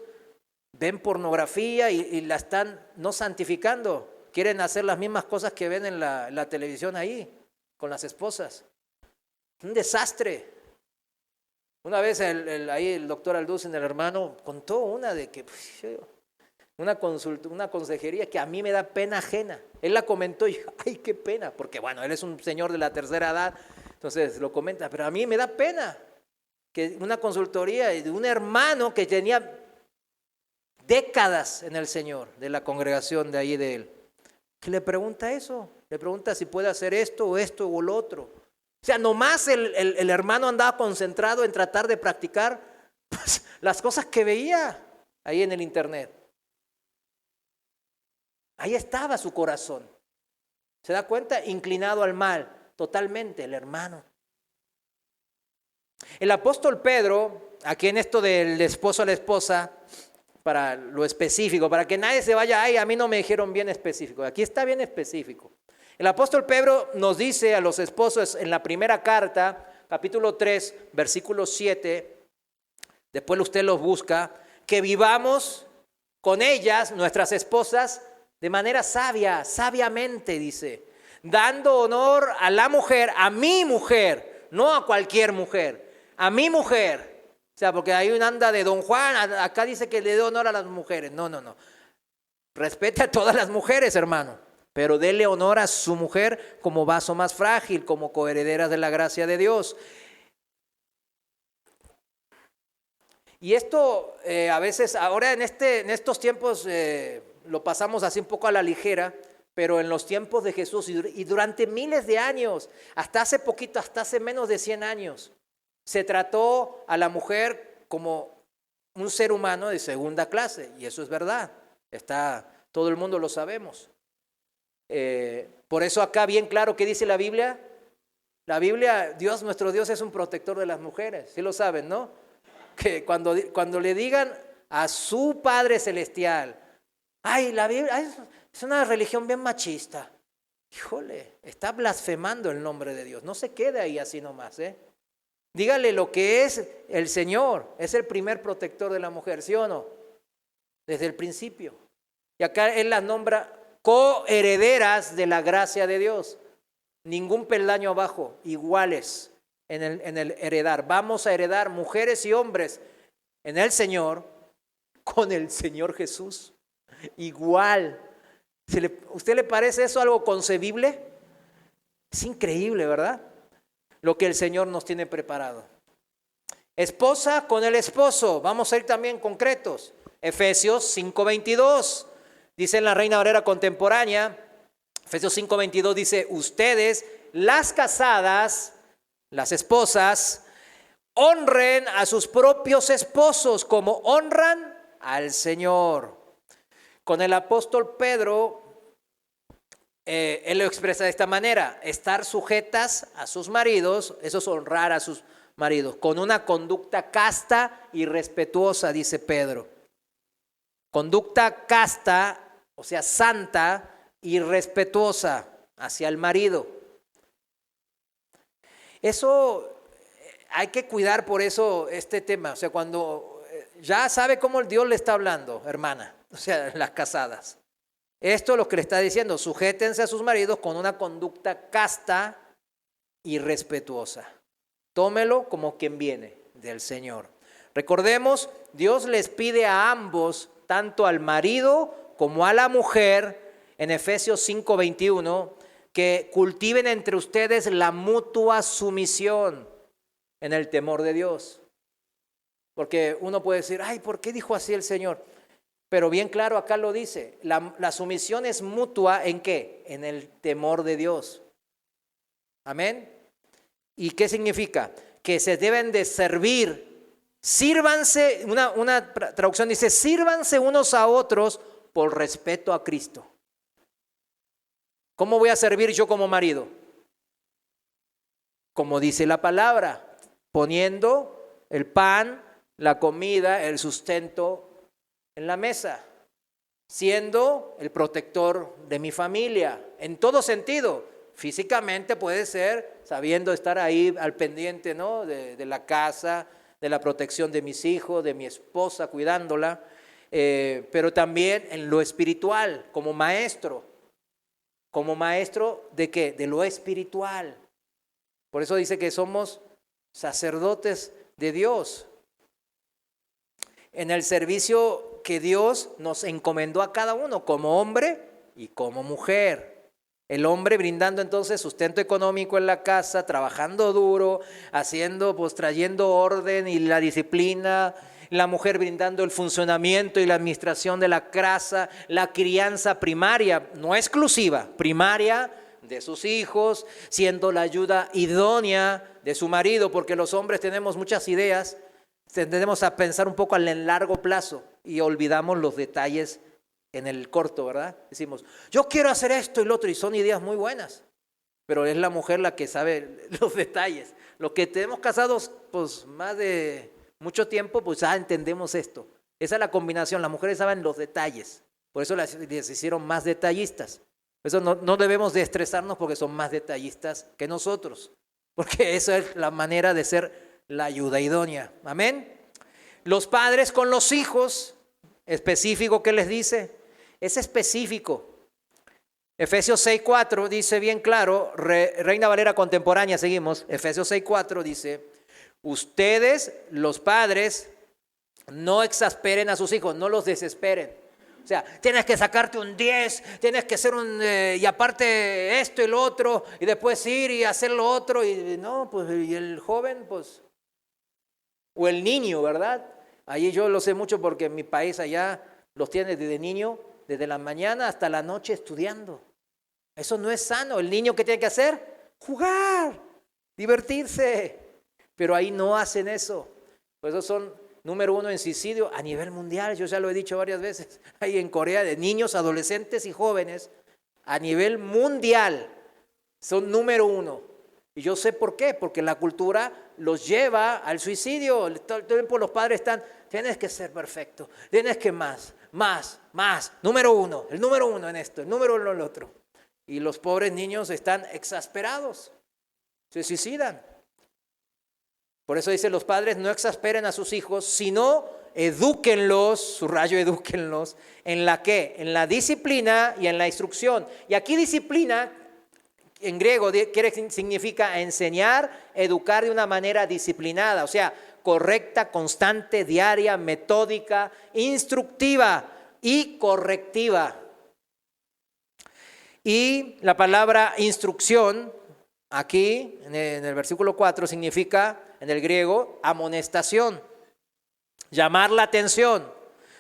ven pornografía y la están no santificando. Quieren hacer las mismas cosas que ven en la televisión ahí, con las esposas. Un desastre. Una vez ahí el doctor Alducin, el hermano, contó una de que una consejería que a mí me da pena ajena. Él la comentó y dije, ay, qué pena, porque bueno, él es un señor de la tercera edad, entonces lo comenta, pero a mí me da pena que una consultoría de un hermano que tenía décadas en el Señor, de la congregación de ahí de él, que le pregunta eso, le pregunta si puede hacer esto o lo otro. O sea, nomás el hermano andaba concentrado en tratar de practicar pues, las cosas que veía ahí en el internet. Ahí estaba su corazón. ¿Se da cuenta? Inclinado al mal, totalmente, el hermano. El apóstol Pedro, aquí en esto del esposo a la esposa, para lo específico, para que nadie se vaya, ay, a mí no me dijeron bien específico. Aquí está bien específico. El apóstol Pedro nos dice a los esposos en la primera carta, capítulo 3, versículo 7, después usted los busca, que vivamos con ellas, nuestras esposas, de manera sabia, sabiamente, dice, dando honor a la mujer, a mi mujer, no a cualquier mujer, a mi mujer. O sea, porque hay un anda de Don Juan, acá dice que le dé honor a las mujeres. No. Respete a todas las mujeres, hermano, pero dele honor a su mujer como vaso más frágil, como coherederas de la gracia de Dios. Y esto a veces, ahora en estos tiempos lo pasamos así un poco a la ligera, pero en los tiempos de Jesús y durante miles de años, hasta hace poquito, hasta hace menos de 100 años, se trató a la mujer como un ser humano de segunda clase, y eso es verdad, todo el mundo lo sabemos. Por eso acá bien claro que dice la Biblia, Dios, nuestro Dios es un protector de las mujeres, ¿sí lo saben, no? Que cuando le digan a su Padre Celestial, ay, la Biblia es una religión bien machista, híjole, está blasfemando el nombre de Dios, no se quede ahí así nomás, Dígale lo que es el Señor, es el primer protector de la mujer, ¿sí o no? Desde el principio. Y acá Él las nombra coherederas de la gracia de Dios. Ningún peldaño abajo, iguales en el heredar. Vamos a heredar mujeres y hombres en el Señor con el Señor Jesús. Igual. ¿Usted le parece eso algo concebible? Es increíble, ¿verdad? Lo que el Señor nos tiene preparado. Esposa con el esposo. Vamos a ir también concretos. Efesios 5:22. Dice en la Reina Valera contemporánea, Efesios 5:22 dice, ustedes, las casadas, las esposas, honren a sus propios esposos como honran al Señor. Con el apóstol Pedro, él lo expresa de esta manera, estar sujetas a sus maridos, eso es honrar a sus maridos, con una conducta casta y respetuosa, dice Pedro. Conducta casta, o sea, santa y respetuosa hacia el marido. Eso hay que cuidar por eso este tema, o sea, cuando ya sabe cómo Dios le está hablando, hermana, o sea, las casadas. Esto es lo que le está diciendo, sujétense a sus maridos con una conducta casta y respetuosa. Tómelo como quien viene del Señor. Recordemos, Dios les pide a ambos, tanto al marido como a la mujer, en Efesios 5:21, que cultiven entre ustedes la mutua sumisión en el temor de Dios. Porque uno puede decir, ay, ¿por qué dijo así el Señor? Pero bien claro acá lo dice, la sumisión es mutua ¿en qué? En el temor de Dios. Amén. ¿Y qué significa? Que se deben de servir, sírvanse, una traducción dice, sírvanse unos a otros por respeto a Cristo. ¿Cómo voy a servir yo como marido? Como dice la palabra, poniendo el pan, la comida, el sustento en la mesa, siendo el protector de mi familia, en todo sentido. Físicamente puede ser sabiendo estar ahí al pendiente, ¿no? de la casa, de la protección de mis hijos, de mi esposa, cuidándola, pero también en lo espiritual, como maestro. ¿Como maestro de qué? De lo espiritual. Por eso dice que somos sacerdotes de Dios. En el servicio que Dios nos encomendó a cada uno, como hombre y como mujer. El hombre brindando entonces sustento económico en la casa, trabajando duro, trayendo orden y la disciplina. La mujer brindando el funcionamiento y la administración de la casa, la crianza primaria, no exclusiva, primaria de sus hijos, siendo la ayuda idónea de su marido, porque los hombres tenemos muchas ideas, tendemos a pensar un poco a largo plazo y olvidamos los detalles en el corto, ¿verdad? Decimos, yo quiero hacer esto y lo otro, y son ideas muy buenas, pero es la mujer la que sabe los detalles. Los que tenemos casados, pues más de mucho tiempo, pues ya entendemos esto. Esa es la combinación, las mujeres saben los detalles, por eso les hicieron más detallistas. Por eso no debemos de estresarnos porque son más detallistas que nosotros, porque esa es la manera de ser la ayuda idónea. Amén. Los padres con los hijos, específico, ¿qué les dice? Es específico. Efesios 6:4 dice bien claro, Reina Valera contemporánea, seguimos. Efesios 6:4 dice, ustedes, los padres, no exasperen a sus hijos, no los desesperen. O sea, tienes que sacarte un 10, tienes que hacer y aparte esto y lo otro, y después ir y hacer lo otro, y no, pues, y el joven, pues, o el niño, ¿verdad? Allí yo lo sé mucho porque en mi país allá los tiene desde niño, desde la mañana hasta la noche estudiando. Eso no es sano. El niño, ¿qué tiene que hacer? Jugar, divertirse. Pero ahí no hacen eso. Por eso son número 1 en suicidio a nivel mundial. Yo ya lo he dicho varias veces. Ahí en Corea, de niños, adolescentes y jóvenes, a nivel mundial, son número 1. Y yo sé por qué. Porque la cultura los lleva al suicidio. Todo el tiempo los padres están, tienes que ser perfecto, tienes que más. Número 1, el número 1 en esto, el número 1 en lo otro. Y los pobres niños están exasperados, se suicidan. Por eso dice, los padres no exasperen a sus hijos, sino edúquenlos, subrayo edúquenlos, ¿en la qué? En la disciplina y en la instrucción. Y aquí disciplina, en griego, significa enseñar, educar de una manera disciplinada, o sea, correcta, constante, diaria, metódica, instructiva y correctiva. Y la palabra instrucción, aquí en el versículo 4, significa en el griego amonestación, llamar la atención,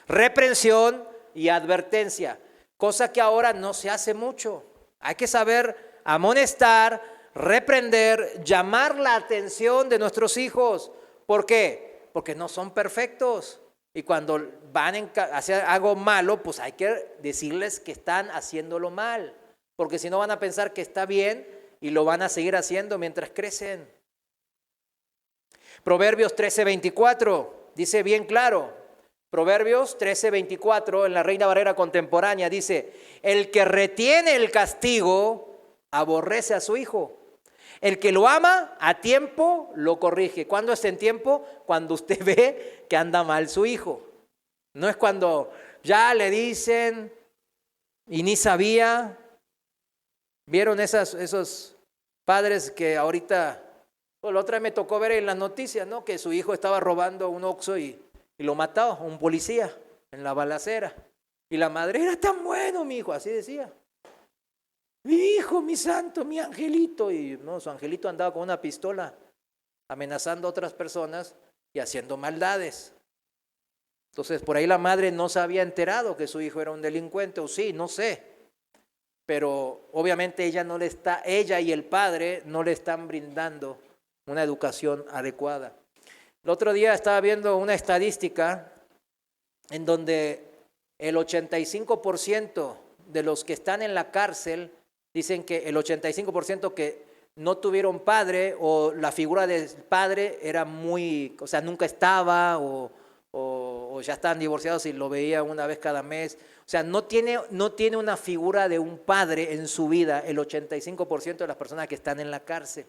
reprensión y advertencia, cosa que ahora no se hace mucho. Hay que saber amonestar, reprender, llamar la atención de nuestros hijos. ¿Por qué? Porque no son perfectos. Y cuando van a hacer algo malo, pues hay que decirles que están haciéndolo mal. Porque si no van a pensar que está bien y lo van a seguir haciendo mientras crecen. Proverbios 13:24 dice bien claro. Proverbios 13:24 en la Reina Valera contemporánea dice, el que retiene el castigo aborrece a su hijo. El que lo ama a tiempo lo corrige. ¿Cuándo es en tiempo? Cuando usted ve que anda mal su hijo. No es cuando ya le dicen y ni sabía. ¿Vieron esos padres que ahorita, la otra vez me tocó ver en las noticias, ¿no? Que su hijo estaba robando un Oxxo y lo mató un policía en la balacera. Y la madre, era tan bueno mi hijo, así decía. Mi hijo, mi santo, mi angelito. Y no, su angelito andaba con una pistola amenazando a otras personas y haciendo maldades. Entonces, por ahí la madre no se había enterado que su hijo era un delincuente, o sí, no sé. Pero obviamente ella y el padre no le están brindando una educación adecuada. El otro día estaba viendo una estadística en donde el 85% de los que están en la cárcel dicen que el 85% que no tuvieron padre o la figura del padre era nunca estaba o ya estaban divorciados y lo veía una vez cada mes. O sea, no tiene una figura de un padre en su vida el 85% de las personas que están en la cárcel.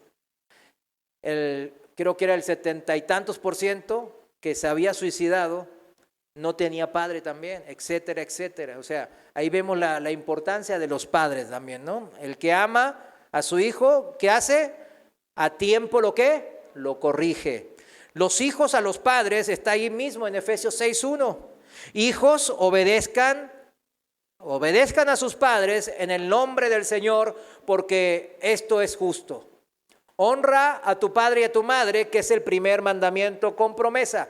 Creo que era el 70 y tantos % que se había suicidado, no tenía padre también, etcétera, etcétera. O sea, ahí vemos la importancia de los padres también, ¿no? El que ama a su hijo, ¿qué hace? A tiempo lo corrige. Los hijos a los padres, está ahí mismo en Efesios 6:1. Hijos, obedezcan a sus padres en el nombre del Señor, porque esto es justo. Honra a tu padre y a tu madre, que es el primer mandamiento con promesa.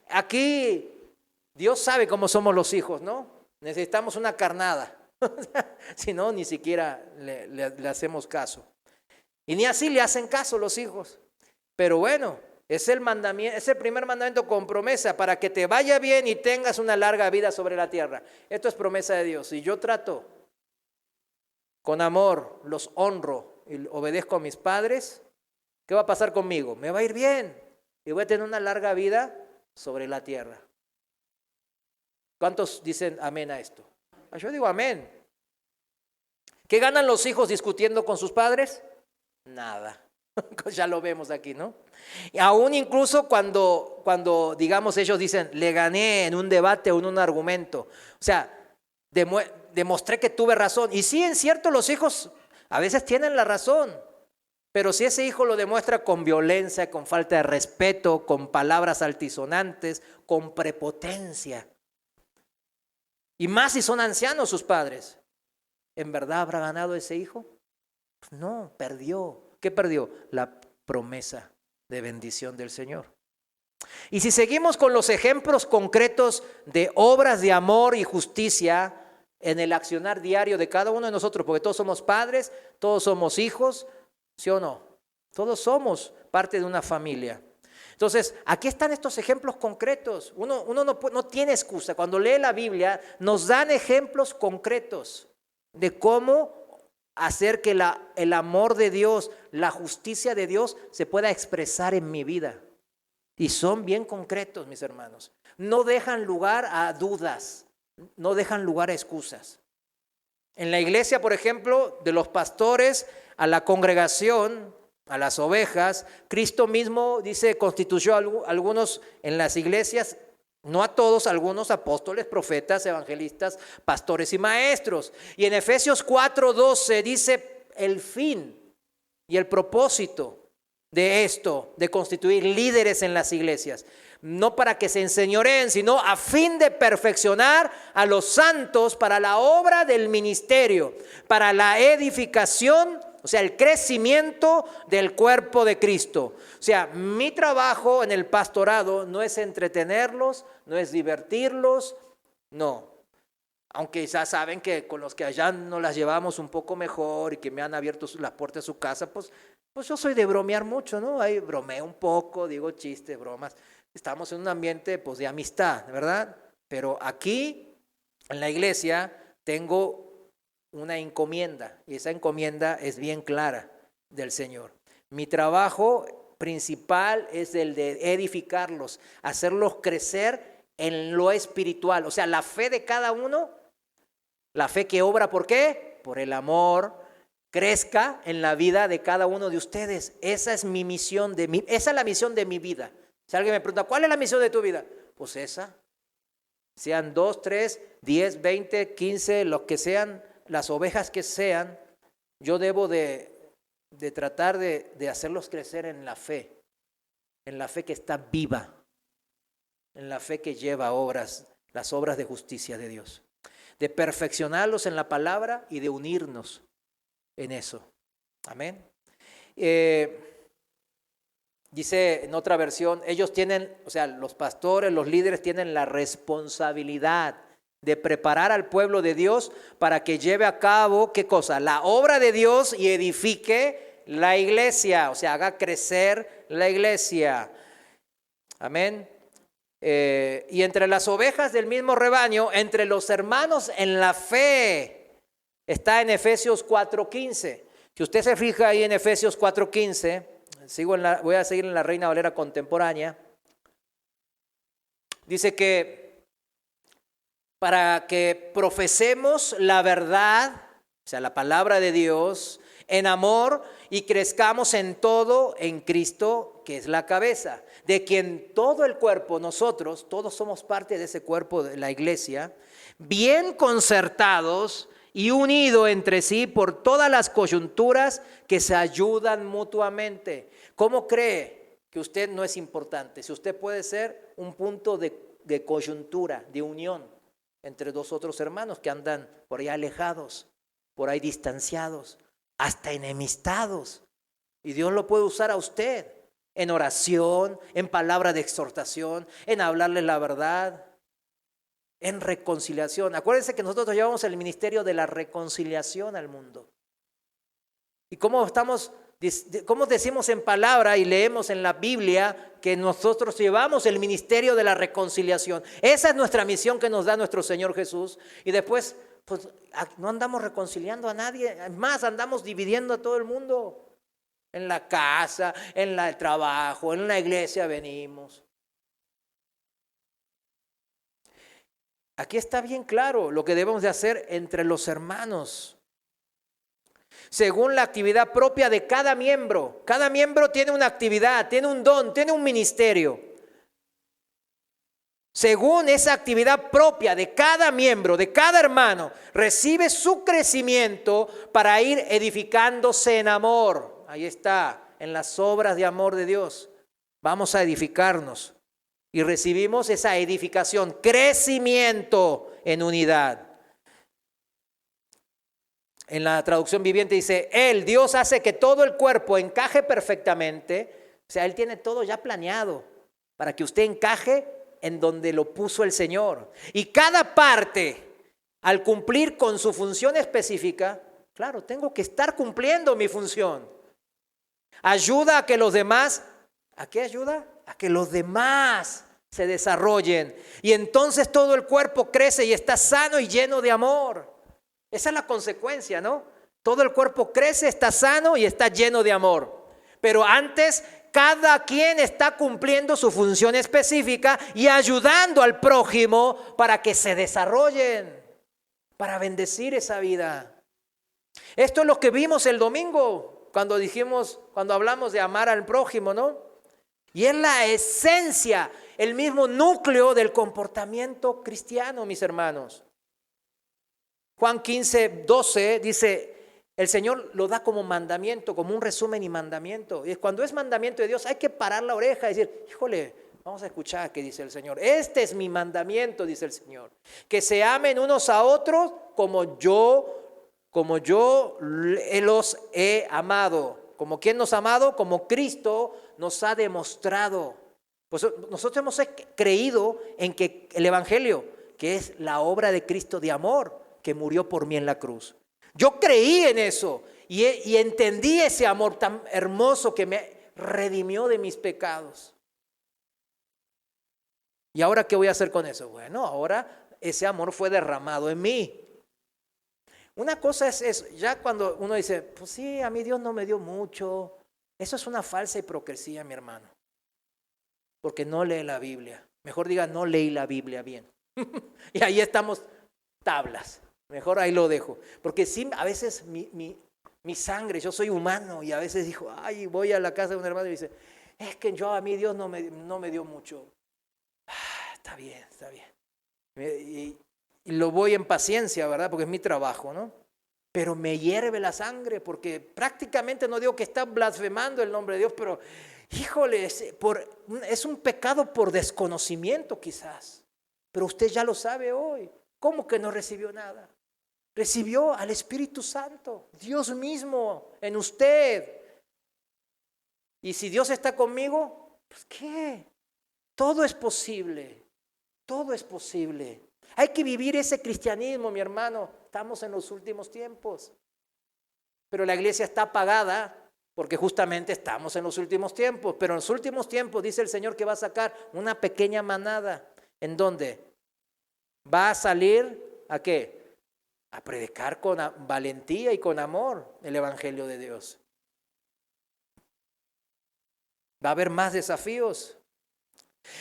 Aquí Dios sabe cómo somos los hijos, ¿no? Necesitamos una carnada. Si no, ni siquiera le hacemos caso. Y ni así le hacen caso los hijos. Pero bueno, es el primer mandamiento con promesa para que te vaya bien y tengas una larga vida sobre la tierra. Esto es promesa de Dios. Si yo trato con amor, los honro y obedezco a mis padres, ¿qué va a pasar conmigo? Me va a ir bien y voy a tener una larga vida sobre la tierra. ¿Cuántos dicen amén a esto? Yo digo amén. ¿Qué ganan los hijos discutiendo con sus padres? Nada. Ya lo vemos aquí, ¿no? Y aún incluso cuando digamos ellos dicen, le gané en un debate o en un argumento. O sea, demostré que tuve razón. Y sí, en cierto, los hijos a veces tienen la razón. Pero si ese hijo lo demuestra con violencia, con falta de respeto, con palabras altisonantes, con prepotencia, y más si son ancianos sus padres, ¿en verdad habrá ganado ese hijo? Pues no, perdió. ¿Qué perdió? La promesa de bendición del Señor. Y si seguimos con los ejemplos concretos de obras de amor y justicia en el accionar diario de cada uno de nosotros, porque todos somos padres, todos somos hijos, ¿sí o no? Todos somos parte de una familia. Entonces, aquí están estos ejemplos concretos. Uno no tiene excusa. Cuando lee la Biblia, nos dan ejemplos concretos de cómo hacer que el amor de Dios, la justicia de Dios se pueda expresar en mi vida. Y son bien concretos, mis hermanos. No dejan lugar a dudas, no dejan lugar a excusas. En la iglesia, por ejemplo, de los pastores a la congregación, a las ovejas, Cristo mismo dice, constituyó algunos en las iglesias, no a todos, algunos apóstoles, profetas, evangelistas, pastores y maestros. Y en Efesios 4:12 dice el fin y el propósito de esto, de constituir líderes en las iglesias. No para que se enseñoreen, sino a fin de perfeccionar a los santos para la obra del ministerio, para la edificación, o sea, el crecimiento del cuerpo de Cristo. O sea, mi trabajo en el pastorado no es entretenerlos, no es divertirlos, no. Aunque ya saben que con los que allá nos las llevamos un poco mejor y que me han abierto las puertas de su casa, pues yo soy de bromear mucho, ¿no? Ahí bromeo un poco, digo chistes, bromas. Estamos en un ambiente pues de amistad, ¿verdad? Pero aquí, en la iglesia, tengo una encomienda, y esa encomienda es bien clara del Señor. Mi trabajo principal es el de edificarlos, hacerlos crecer en lo espiritual, o sea, la fe de cada uno, la fe que obra, ¿por qué? Por el amor, crezca en la vida de cada uno de ustedes. Esa es mi misión, esa es la misión de mi vida. Si alguien me pregunta, ¿cuál es la misión de tu vida? Pues esa. Sean 2, 3, 10, 20, 15, los que sean, las ovejas que sean, yo debo de tratar de hacerlos crecer en la fe que está viva, en la fe que lleva obras, las obras de justicia de Dios, de perfeccionarlos en la palabra y de unirnos en eso. Amén. Dice en otra versión, ellos tienen, o sea, los pastores, los líderes tienen la responsabilidad de preparar al pueblo de Dios para que lleve a cabo, ¿qué cosa? La obra de Dios y edifique la iglesia, o sea, haga crecer la iglesia. Amén. Y entre las ovejas del mismo rebaño, entre los hermanos en la fe, está en Efesios 4:15. Si usted se fija ahí en Efesios 4:15, voy a seguir en la Reina Valera contemporánea. Dice que para que profesemos la verdad, o sea, la palabra de Dios, en amor y crezcamos en todo en Cristo, que es la cabeza, de quien todo el cuerpo, nosotros, todos somos parte de ese cuerpo de la iglesia, bien concertados y unidos entre sí por todas las coyunturas que se ayudan mutuamente. ¿Cómo cree que usted no es importante? Si usted puede ser un punto de coyuntura, de unión entre dos otros hermanos que andan por ahí alejados, por ahí distanciados, hasta enemistados. Y Dios lo puede usar a usted en oración, en palabra de exhortación, en hablarle la verdad, en reconciliación. Acuérdense que nosotros llevamos el ministerio de la reconciliación al mundo. ¿Y cómo decimos en palabra y leemos en la Biblia que nosotros llevamos el ministerio de la reconciliación? Esa es nuestra misión que nos da nuestro Señor Jesús. Y después, pues no andamos reconciliando a nadie, más andamos dividiendo a todo el mundo. En la casa, en el trabajo, en la iglesia venimos. Aquí está bien claro lo que debemos de hacer entre los hermanos. Según la actividad propia de cada miembro. Cada miembro tiene una actividad, tiene un don, tiene un ministerio. Según esa actividad propia de cada miembro, de cada hermano, recibe su crecimiento para ir edificándose en amor. Ahí está, en las obras de amor de Dios. Vamos a edificarnos y recibimos esa edificación, crecimiento en unidad. En la traducción viviente dice, Dios hace que todo el cuerpo encaje perfectamente. O sea, Él tiene todo ya planeado para que usted encaje en donde lo puso el Señor. Y cada parte, al cumplir con su función específica, claro, tengo que estar cumpliendo mi función. Ayuda a que los demás, ¿a qué ayuda? A que los demás se desarrollen. Y entonces todo el cuerpo crece y está sano y lleno de amor. Esa es la consecuencia, ¿no? Todo el cuerpo crece, está sano y está lleno de amor. Pero antes, cada quien está cumpliendo su función específica y ayudando al prójimo para que se desarrollen, para bendecir esa vida. Esto es lo que vimos el domingo cuando hablamos de amar al prójimo, ¿no? Y es la esencia, el mismo núcleo del comportamiento cristiano, mis hermanos. Juan 15:12 dice, el Señor lo da como mandamiento, como un resumen y mandamiento. Y cuando es mandamiento de Dios hay que parar la oreja y decir, híjole, vamos a escuchar qué dice el Señor. Este es mi mandamiento, dice el Señor. Que se amen unos a otros como yo los he amado. ¿Como quién nos ha amado? Como Cristo nos ha demostrado. Pues nosotros hemos creído en que el Evangelio, que es la obra de Cristo de amor, que murió por mí en la cruz. Yo creí en eso y entendí ese amor tan hermoso que me redimió de mis pecados. ¿Y ahora qué voy a hacer con eso? Bueno, ahora ese amor fue derramado en mí. Una cosa es eso, ya cuando uno dice, pues sí, a mí Dios no me dio mucho. Eso es una falsa hipocresía, mi hermano. Porque no lee la Biblia. Mejor diga, no leí la Biblia bien. Y ahí estamos tablas. Mejor ahí lo dejo. Porque sí, a veces mi sangre, yo soy humano y a veces digo, ay, voy a la casa de un hermano y dice, es que a mí Dios no me dio mucho. Está bien. Y lo voy en paciencia, ¿verdad? Porque es mi trabajo, ¿no? Pero me hierve la sangre porque prácticamente no digo que está blasfemando el nombre de Dios, pero híjole, es un pecado por desconocimiento quizás. Pero usted ya lo sabe hoy. ¿Cómo que no recibió nada? Recibió al Espíritu Santo, Dios mismo en usted. Y si Dios está conmigo, pues ¿qué? Todo es posible, todo es posible. Hay que vivir ese cristianismo, mi hermano. Estamos en los últimos tiempos. Pero la iglesia está apagada porque justamente estamos en los últimos tiempos. Pero en los últimos tiempos dice el Señor que va a sacar una pequeña manada. ¿En dónde? Va a salir ¿a qué? A predicar con valentía y con amor el evangelio de Dios. Va a haber más desafíos.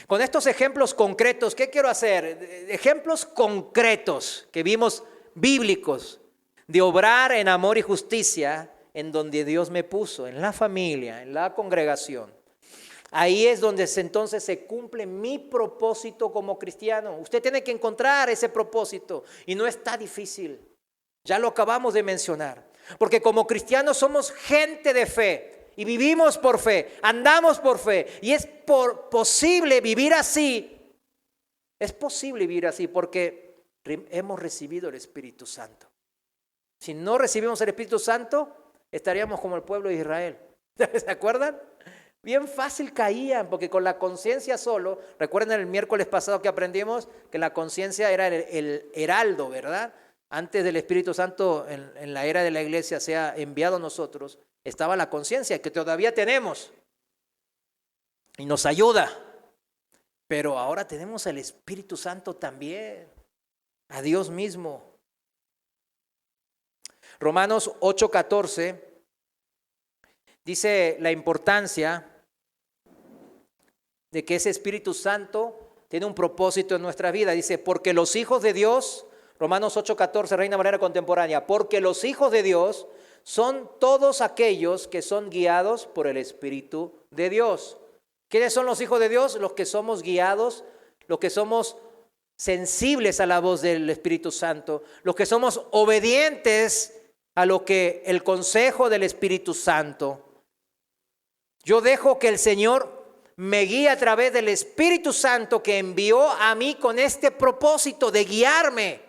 Con estos ejemplos concretos, ¿qué quiero hacer? Ejemplos concretos que vimos bíblicos de obrar en amor y justicia en donde Dios me puso, en la familia, en la congregación. Ahí es donde entonces se cumple mi propósito como cristiano. Usted tiene que encontrar ese propósito y no está difícil. Ya lo acabamos de mencionar. Porque como cristianos somos gente de fe. Y vivimos por fe, andamos por fe. Y es posible vivir así. Es posible vivir así porque hemos recibido el Espíritu Santo. Si no recibimos el Espíritu Santo, estaríamos como el pueblo de Israel. ¿Se acuerdan? Bien fácil caían, porque con la conciencia solo, recuerden el miércoles pasado que aprendimos que la conciencia era el heraldo, ¿verdad? Antes del Espíritu Santo en la era de la iglesia sea enviado a nosotros, estaba la conciencia que todavía tenemos y nos ayuda. Pero ahora tenemos el Espíritu Santo también, a Dios mismo. Romanos 8:14 dice la importancia de que ese Espíritu Santo tiene un propósito en nuestra vida. Dice, porque los hijos de Dios, Romanos 8:14, Reina Valera contemporánea, porque los hijos de Dios son todos aquellos que son guiados por el Espíritu de Dios. ¿Quiénes son los hijos de Dios? Los que somos guiados, los que somos sensibles a la voz del Espíritu Santo, los que somos obedientes a lo que el consejo del Espíritu Santo. Yo dejo que el Señor me guíe a través del Espíritu Santo que envió a mí con este propósito de guiarme.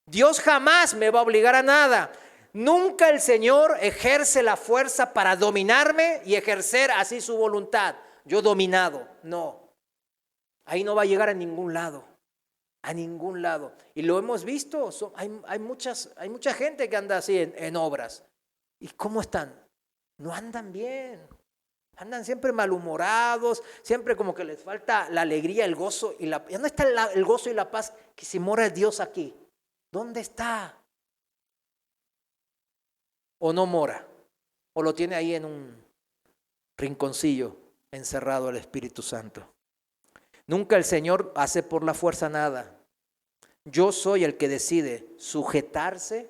Dios jamás me va a obligar a nada. Nunca el Señor ejerce la fuerza para dominarme y ejercer así su voluntad. Yo dominado, no. Ahí no va a llegar a ningún lado. A ningún lado. Y lo hemos visto. Hay mucha gente que anda así en obras. ¿Y cómo están? No andan bien. Andan siempre malhumorados. Siempre como que les falta la alegría, el gozo. ¿Dónde está el gozo y la paz que se mora Dios aquí? ¿Dónde está? ¿O no mora? ¿O lo tiene ahí en un rinconcillo encerrado el Espíritu Santo? Nunca el Señor hace por la fuerza nada. Yo soy el que decide sujetarse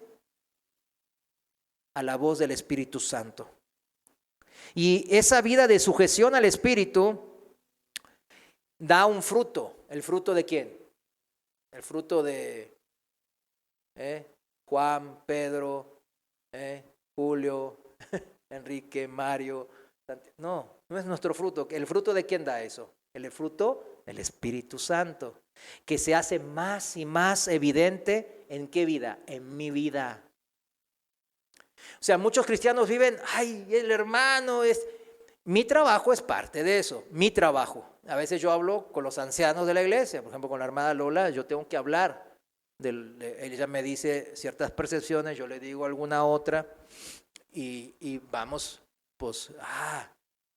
a la voz del Espíritu Santo. Y esa vida de sujeción al Espíritu da un fruto. ¿El fruto de quién? El fruto de Juan, Pedro, Julio, Enrique, Mario. No es nuestro fruto. ¿El fruto de quién da eso? El fruto del Espíritu Santo, que se hace más y más evidente ¿en qué vida? En mi vida. O sea, muchos cristianos viven, el hermano es... Mi trabajo es parte de eso, mi trabajo. A veces yo hablo con los ancianos de la iglesia, por ejemplo con la hermana Lola, yo tengo que hablar. Ella me dice ciertas percepciones, yo le digo alguna otra y vamos, pues,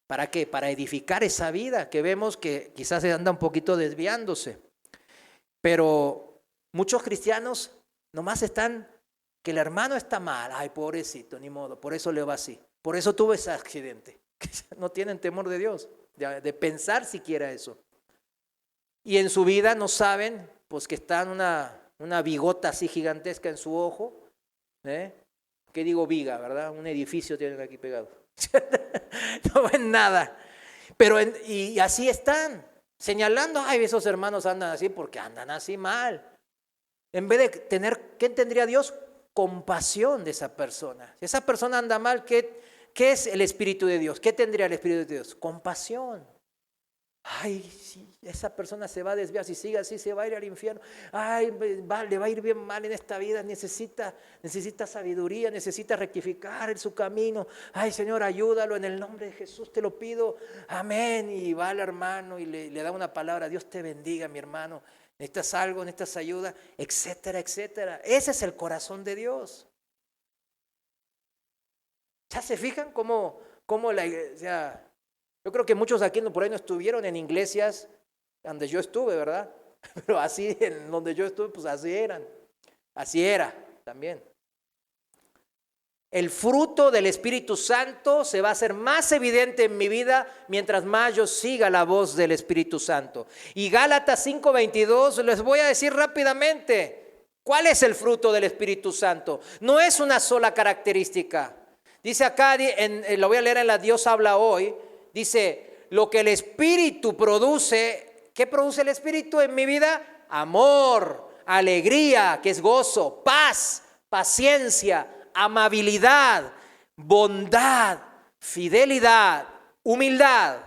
¿para qué? Para edificar esa vida que vemos que quizás se anda un poquito desviándose. Pero muchos cristianos nomás están, que el hermano está mal, pobrecito, ni modo, por eso le va así. Por eso tuvo ese accidente. No tienen temor de Dios, de pensar siquiera eso. Y en su vida no saben, pues que están una bigota así gigantesca en su ojo. ¿Qué digo viga, verdad? Un edificio tienen aquí pegado. No ven nada. Pero y así están, señalando, esos hermanos andan así porque andan así mal. En vez de tener, ¿qué tendría Dios? Compasión de esa persona. Si esa persona anda mal, ¿qué es el Espíritu de Dios? ¿Qué tendría el Espíritu de Dios? Compasión. Ay, si esa persona se va a desviar, si sigue así se va a ir al infierno. Ay, le va a ir bien mal en esta vida, necesita sabiduría, necesita rectificar en su camino. Ay, Señor, ayúdalo en el nombre de Jesús, te lo pido. Amén. Y va al hermano y le da una palabra: Dios te bendiga, mi hermano. Necesitas algo, necesitas ayuda, etcétera, etcétera. Ese es el corazón de Dios. ¿Ya se fijan cómo la iglesia? Yo creo que muchos aquí por ahí no estuvieron en iglesias donde yo estuve, ¿verdad? Pero así, en donde yo estuve, pues así eran. Así era también. El fruto del Espíritu Santo se va a hacer más evidente en mi vida mientras más yo siga la voz del Espíritu Santo. Y Gálatas 5:22, les voy a decir rápidamente, ¿cuál es el fruto del Espíritu Santo? No es una sola característica. Dice acá, lo voy a leer en la Dios habla hoy, dice, lo que el Espíritu produce. ¿Qué produce el Espíritu en mi vida? Amor, alegría, que es gozo, paz, paciencia, amabilidad, bondad, fidelidad, humildad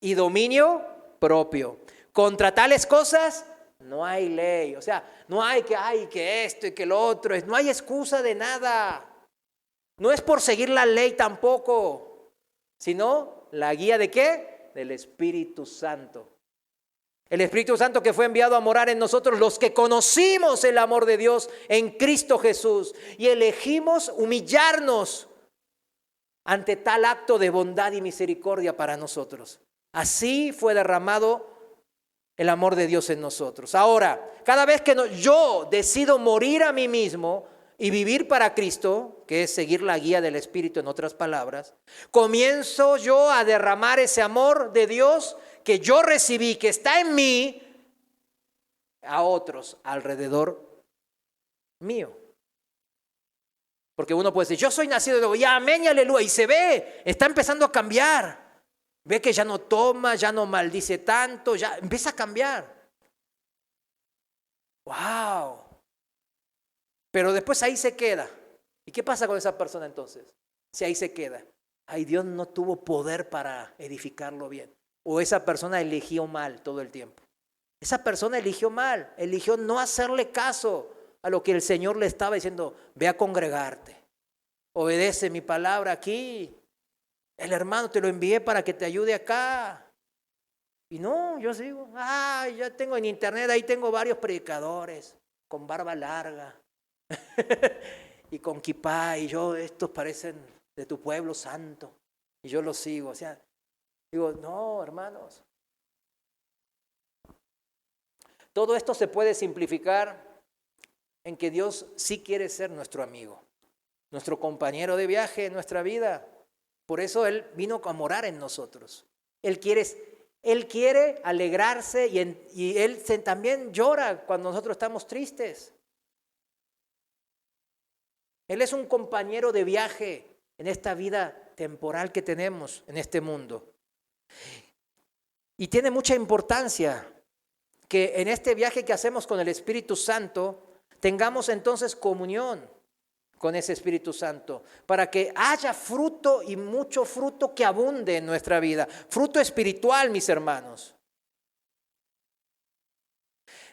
y dominio propio. Contra tales cosas no hay ley. O sea, no hay que esto y que lo otro. No hay excusa de nada. No es por seguir la ley tampoco, sino la guía ¿de qué? Del Espíritu Santo. El Espíritu Santo que fue enviado a morar en nosotros, los que conocimos el amor de Dios en Cristo Jesús y elegimos humillarnos ante tal acto de bondad y misericordia para nosotros. Así fue derramado el amor de Dios en nosotros. Ahora, cada vez que yo decido morir a mí mismo y vivir para Cristo, que es seguir la guía del Espíritu, en otras palabras, comienzo yo a derramar ese amor de Dios que yo recibí, que está en mí, a otros alrededor mío. Porque uno puede decir, yo soy nacido de nuevo, y amén y aleluya, y se ve, está empezando a cambiar. Ve que ya no toma, ya no maldice tanto, ya empieza a cambiar. ¡Wow! Pero después ahí se queda. ¿Y qué pasa con esa persona entonces? Si ahí se queda. Ay, Dios no tuvo poder para edificarlo bien. O esa persona eligió mal todo el tiempo. Esa persona eligió mal, eligió no hacerle caso a lo que el Señor le estaba diciendo. Ve a congregarte, obedece mi palabra aquí. El hermano te lo envié para que te ayude acá. Y no, yo sigo. Ya tengo en internet, ahí tengo varios predicadores con barba larga y con kipá, y estos parecen de tu pueblo santo, y yo los sigo. O sea, digo, no, hermanos. Todo esto se puede simplificar en que Dios sí quiere ser nuestro amigo, nuestro compañero de viaje en nuestra vida. Por eso Él vino a morar en nosotros. Él quiere alegrarse y Él también llora cuando nosotros estamos tristes. Él es un compañero de viaje en esta vida temporal que tenemos en este mundo. Y tiene mucha importancia que en este viaje que hacemos con el Espíritu Santo tengamos entonces comunión con ese Espíritu Santo, para que haya fruto y mucho fruto que abunde en nuestra vida. Fruto espiritual, mis hermanos.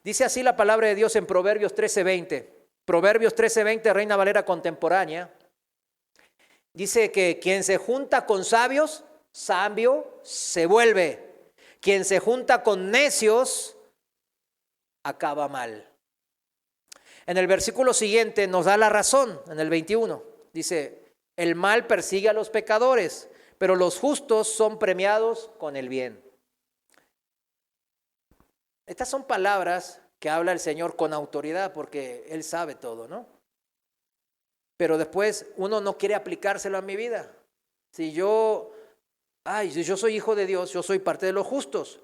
Dice así la palabra de Dios en Proverbios 13:20. Proverbios 13:20, Reina Valera contemporánea. Dice que quien se junta con sabios, sabio se vuelve. Quien se junta con necios, acaba mal. En el versículo siguiente nos da la razón, en el 21. Dice, el mal persigue a los pecadores, pero los justos son premiados con el bien. Estas son palabras que habla el Señor con autoridad, porque Él sabe todo, ¿no? Pero después uno no quiere aplicárselo a mi vida. Si yo soy hijo de Dios, yo soy parte de los justos.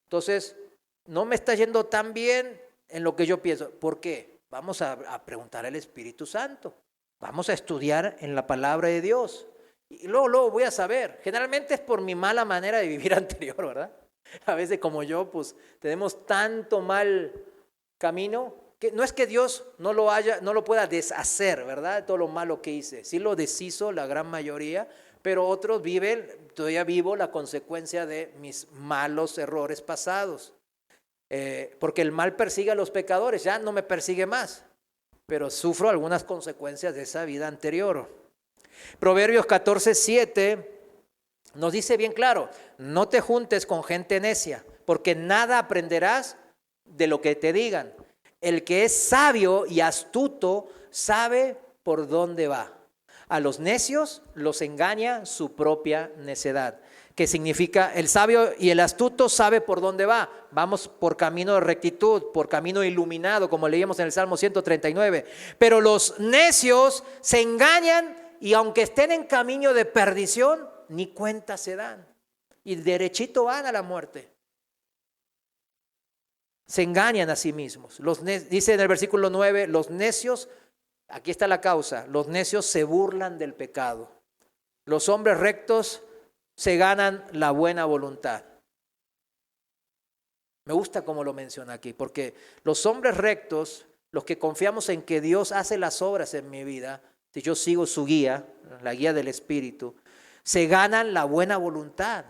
Entonces, no me está yendo tan bien en lo que yo pienso. ¿Por qué? Vamos a preguntar al Espíritu Santo. Vamos a estudiar en la palabra de Dios. Y luego voy a saber. Generalmente es por mi mala manera de vivir anterior, ¿verdad? A veces como yo, pues tenemos tanto mal camino que no es que Dios no lo pueda deshacer, ¿verdad? Todo lo malo que hice. Sí lo deshizo la gran mayoría, pero otros todavía vivo la consecuencia de mis malos errores pasados. Porque el mal persigue a los pecadores, ya no me persigue más, pero sufro algunas consecuencias de esa vida anterior. Proverbios 14:7 nos dice bien claro: no te juntes con gente necia, porque nada aprenderás de lo que te digan. El que es sabio y astuto sabe por dónde va. A los necios los engaña su propia necedad. Que significa, el sabio y el astuto sabe por dónde va. Vamos por camino de rectitud, por camino iluminado, como leíamos en el Salmo 139. Pero los necios se engañan y aunque estén en camino de perdición, ni cuenta se dan. Y derechito van a la muerte. Se engañan a sí mismos. Dice en el versículo 9, los necios, aquí está la causa, los necios se burlan del pecado. Los hombres rectos se ganan la buena voluntad. Me gusta cómo lo menciona aquí, porque los hombres rectos, los que confiamos en que Dios hace las obras en mi vida, si yo sigo su guía, la guía del Espíritu, se ganan la buena voluntad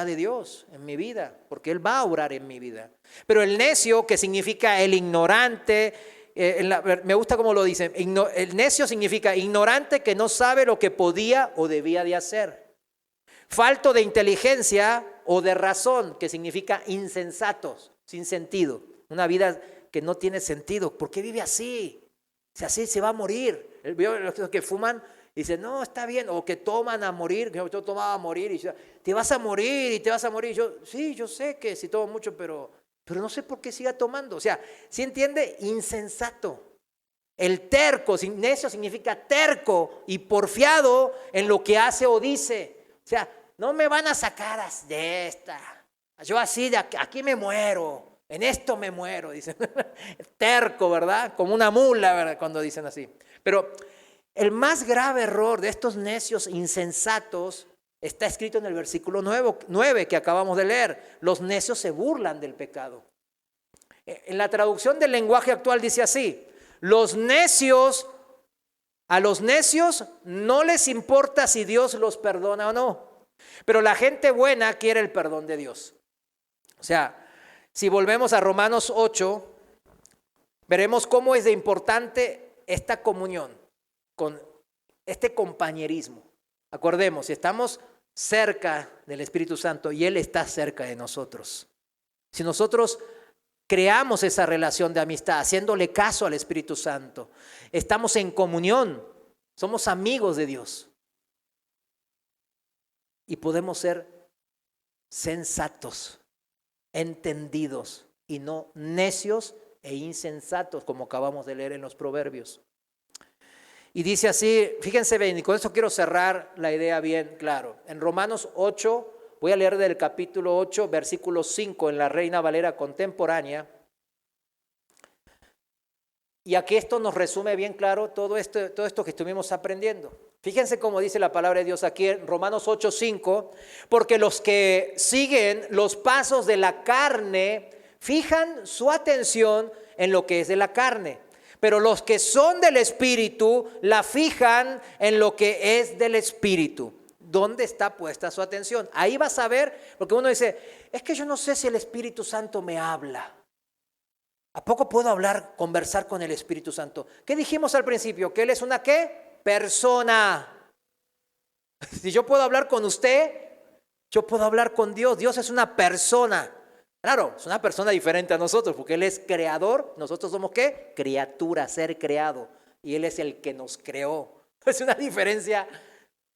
de Dios en mi vida, porque Él va a obrar en mi vida. Pero el necio, que significa el ignorante, me gusta cómo lo dicen, el necio significa ignorante que no sabe lo que podía o debía de hacer. Falto de inteligencia o de razón, que significa insensatos, sin sentido. Una vida que no tiene sentido. ¿Por qué vive así? Si así se va a morir. Veo los que fuman y dicen, no, está bien. O que toman a morir. Yo tomaba a morir y yo, te vas a morir y te vas a morir. Yo, sí, yo sé que si tomo mucho, pero no sé por qué siga tomando. O sea, ¿sí entiende? Insensato. El terco, necio significa terco y porfiado en lo que hace o dice. O sea, no me van a sacar de esta. Yo así, de aquí me muero. En esto me muero, dicen. Terco, ¿verdad? Como una mula, ¿verdad? Cuando dicen así. Pero el más grave error de estos necios insensatos está escrito en el versículo 9 que acabamos de leer. Los necios se burlan del pecado. En la traducción del lenguaje actual dice así: a los necios no les importa si Dios los perdona o no, pero la gente buena quiere el perdón de Dios. O sea, si volvemos a Romanos 8, veremos cómo es de importante esta comunión, con este compañerismo. Acordemos, estamos cerca del Espíritu Santo y Él está cerca de nosotros. Si nosotros creamos esa relación de amistad, haciéndole caso al Espíritu Santo, estamos en comunión, somos amigos de Dios y podemos ser sensatos, entendidos y no necios e insensatos, como acabamos de leer en los Proverbios. Y dice así, fíjense bien, y con eso quiero cerrar la idea bien claro. En Romanos 8, voy a leer del capítulo 8, versículo 5 en la Reina Valera contemporánea. Y aquí esto nos resume bien claro todo esto que estuvimos aprendiendo. Fíjense cómo dice la palabra de Dios aquí en Romanos 8, 5. Porque los que siguen los pasos de la carne fijan su atención en lo que es de la carne. Pero los que son del Espíritu la fijan en lo que es del Espíritu. ¿Dónde está puesta su atención? Ahí vas a ver, porque uno dice, es que yo no sé si el Espíritu Santo me habla. ¿A poco puedo conversar con el Espíritu Santo? ¿Qué dijimos al principio? ¿Que Él es una qué? Persona. Si yo puedo hablar con usted, yo puedo hablar con Dios. Dios es una persona. Claro, es una persona diferente a nosotros, porque Él es creador. Nosotros somos ¿qué? Criatura, ser creado. Y Él es el que nos creó. Es una diferencia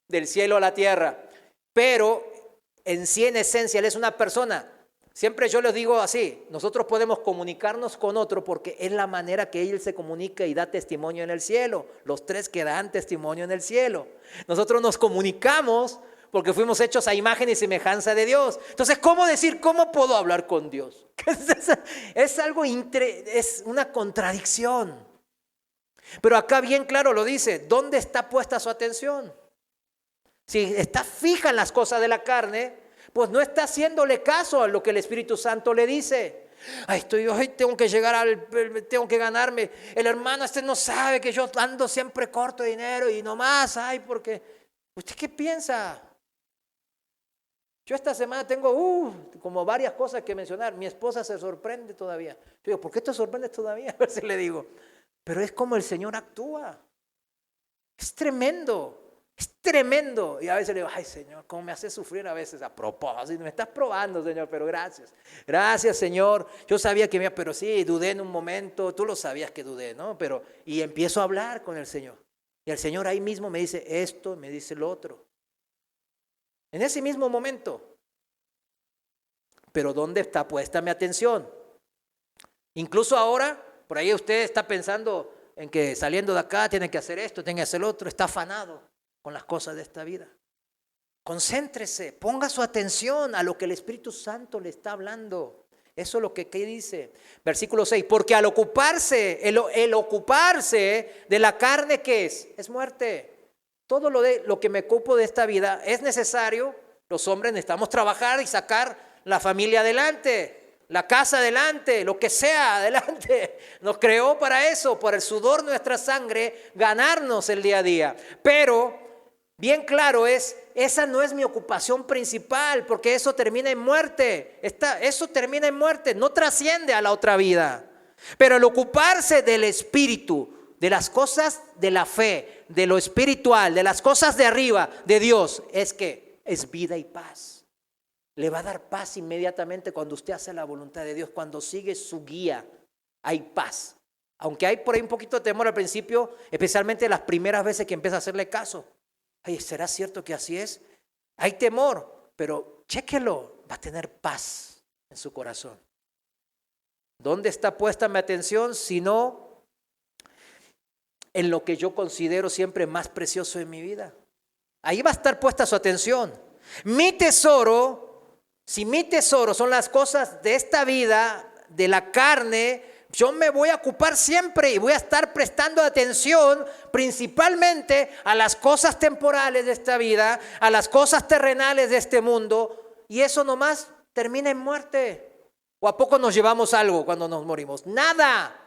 del cielo a la tierra. Pero en sí, en esencia, Él es una persona. Siempre yo les digo así, nosotros podemos comunicarnos con otro porque es la manera que Él se comunica y da testimonio en el cielo. Los tres que dan testimonio en el cielo. Nosotros nos comunicamos porque fuimos hechos a imagen y semejanza de Dios. Entonces, ¿cómo puedo hablar con Dios? Es algo, es una contradicción. Pero acá bien claro lo dice, ¿dónde está puesta su atención? Si está fija en las cosas de la carne, pues no está haciéndole caso a lo que el Espíritu Santo le dice. Hoy tengo que ganarme. El hermano no sabe que yo ando siempre corto de dinero y nomás, porque ¿Usted qué piensa? Yo esta semana tengo como varias cosas que mencionar. Mi esposa se sorprende todavía. Yo digo, ¿por qué te sorprendes todavía? A ver si le digo. Pero es como el Señor actúa. Es tremendo. Es tremendo. Y a veces le digo, ay Señor, ¿cómo me haces sufrir a veces? A propósito, me estás probando, Señor, pero gracias. Gracias, Señor. Yo sabía que pero sí, dudé en un momento. Tú lo sabías que dudé, ¿no? Y empiezo a hablar con el Señor. Y el Señor ahí mismo me dice esto, me dice lo otro. En ese mismo momento. Pero ¿dónde está puesta mi atención? Incluso ahora, por ahí usted está pensando en que saliendo de acá tiene que hacer esto, tiene que hacer lo otro. Está afanado con las cosas de esta vida. Concéntrese, ponga su atención a lo que el Espíritu Santo le está hablando. Eso es lo que dice. Versículo 6, porque al ocuparse, el ocuparse de la carne, ¿qué es? Es muerte. Todo lo que me ocupo de esta vida es necesario. Los hombres necesitamos trabajar y sacar la familia adelante, la casa adelante, lo que sea adelante. Nos creó para eso, por el sudor de nuestra sangre, ganarnos el día a día. Pero bien claro esa no es mi ocupación principal, porque eso termina en muerte. Eso termina en muerte, no trasciende a la otra vida. Pero el ocuparse del espíritu, de las cosas de la fe, de lo espiritual, de las cosas de arriba, de Dios, es vida y paz. Le va a dar paz inmediatamente cuando usted hace la voluntad de Dios, cuando sigue su guía, hay paz. Aunque hay por ahí un poquito de temor al principio, especialmente las primeras veces que empieza a hacerle caso. Ay, ¿será cierto que así es? Hay temor, pero chéquelo, va a tener paz en su corazón. ¿Dónde está puesta mi atención? Si no en lo que yo considero siempre más precioso en mi vida. Ahí va a estar puesta su atención. Mi tesoro, si mi tesoro son las cosas de esta vida, de la carne, yo me voy a ocupar siempre y voy a estar prestando atención principalmente a las cosas temporales de esta vida, a las cosas terrenales de este mundo, y eso nomás termina en muerte. ¿O a poco nos llevamos algo cuando nos morimos? Nada.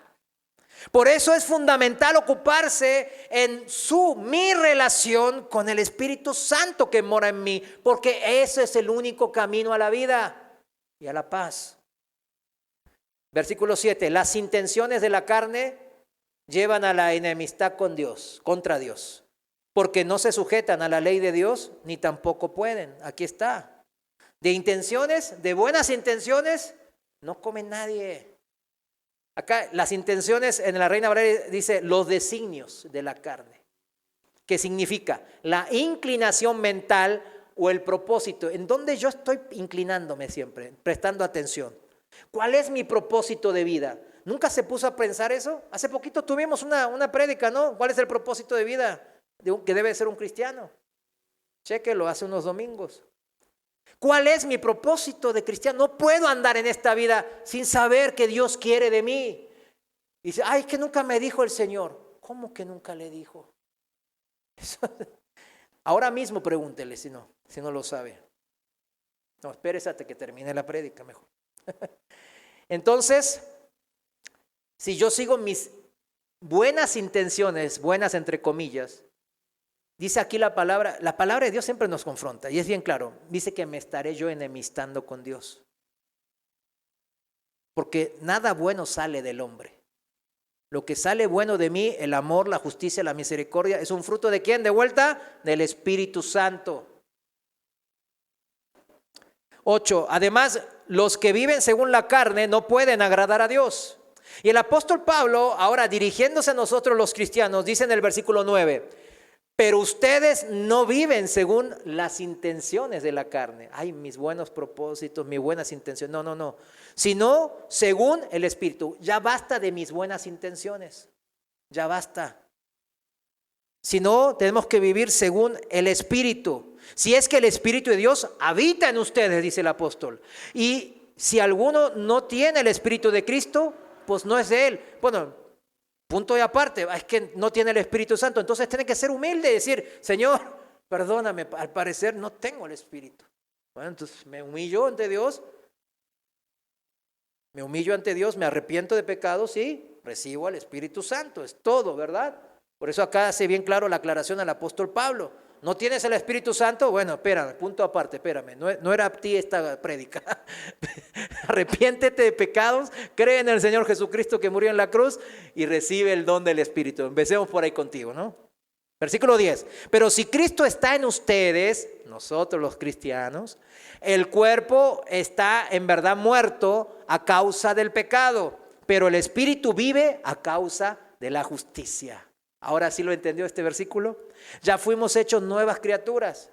Por eso es fundamental ocuparse en mi relación con el Espíritu Santo que mora en mí, porque ese es el único camino a la vida y a la paz. Versículo 7, las intenciones de la carne llevan a la enemistad con Dios, contra Dios, porque no se sujetan a la ley de Dios, ni tampoco pueden. Aquí está. De buenas intenciones, no come nadie. Acá las intenciones en la Reina Valera dice los designios de la carne, que significa la inclinación mental o el propósito, en donde yo estoy inclinándome siempre, prestando atención. ¿Cuál es mi propósito de vida? ¿Nunca se puso a pensar eso? Hace poquito tuvimos una prédica, ¿no? ¿Cuál es el propósito de vida que debe ser un cristiano? Chéquelo, hace unos domingos. ¿Cuál es mi propósito de cristiano? No puedo andar en esta vida sin saber qué Dios quiere de mí. Y dice, ay, que nunca me dijo el Señor. ¿Cómo que nunca le dijo? Ahora mismo pregúntele si no lo sabe. No, espérese hasta que termine la prédica mejor. Entonces, si yo sigo mis buenas intenciones, buenas entre comillas, dice aquí la palabra de Dios siempre nos confronta y es bien claro. Dice que me estaré yo enemistando con Dios. Porque nada bueno sale del hombre. Lo que sale bueno de mí, el amor, la justicia, la misericordia, es un fruto ¿de quién? De vuelta, del Espíritu Santo. 8. Además, los que viven según la carne no pueden agradar a Dios. Y el apóstol Pablo, ahora dirigiéndose a nosotros los cristianos, dice en el versículo 9, pero ustedes no viven según las intenciones de la carne. Ay, mis buenos propósitos, mis buenas intenciones. No. Sino según el Espíritu. Ya basta de mis buenas intenciones. Ya basta. Sino tenemos que vivir según el Espíritu. Si es que el Espíritu de Dios habita en ustedes, dice el apóstol. Y si alguno no tiene el Espíritu de Cristo, pues no es de él. Bueno, punto y aparte, es que no tiene el Espíritu Santo. Entonces tiene que ser humilde y decir, Señor, perdóname, al parecer no tengo el Espíritu. Bueno, entonces me humillo ante Dios. Me arrepiento de pecados y recibo al Espíritu Santo. Es todo, ¿verdad? Por eso acá hace bien claro la aclaración al apóstol Pablo. ¿No tienes el Espíritu Santo? Bueno, espérame, punto aparte, espérame. No era a ti esta prédica. Arrepiéntete de pecados, cree en el Señor Jesucristo que murió en la cruz y recibe el don del Espíritu. Empecemos por ahí contigo, ¿no? Versículo 10. Pero si Cristo está en ustedes, nosotros los cristianos, el cuerpo está en verdad muerto a causa del pecado, pero el Espíritu vive a causa de la justicia. Ahora sí lo entendió este versículo. Ya fuimos hechos nuevas criaturas.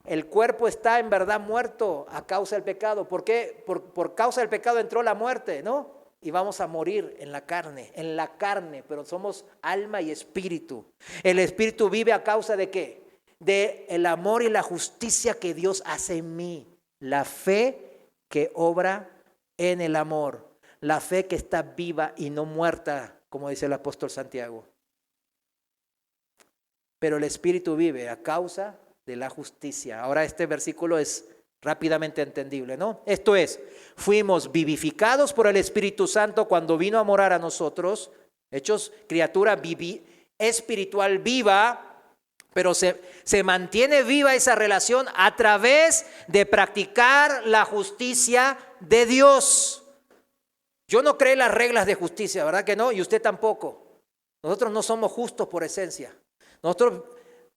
El cuerpo está en verdad muerto a causa del pecado. ¿Por qué? Por causa del pecado entró la muerte, ¿no? Y vamos a morir en la carne, pero somos alma y espíritu. El espíritu vive a causa de ¿qué? De el amor y la justicia que Dios hace en mí. La fe que obra en el amor. La fe que está viva y no muerta, como dice el apóstol Santiago. Pero el Espíritu vive a causa de la justicia. Ahora este versículo es rápidamente entendible, ¿no? Esto es, fuimos vivificados por el Espíritu Santo cuando vino a morar a nosotros, hechos criatura espiritual viva, pero se mantiene viva esa relación a través de practicar la justicia de Dios. Yo no creo en las reglas de justicia, ¿verdad que no? Y usted tampoco. Nosotros no somos justos por esencia. Nosotros,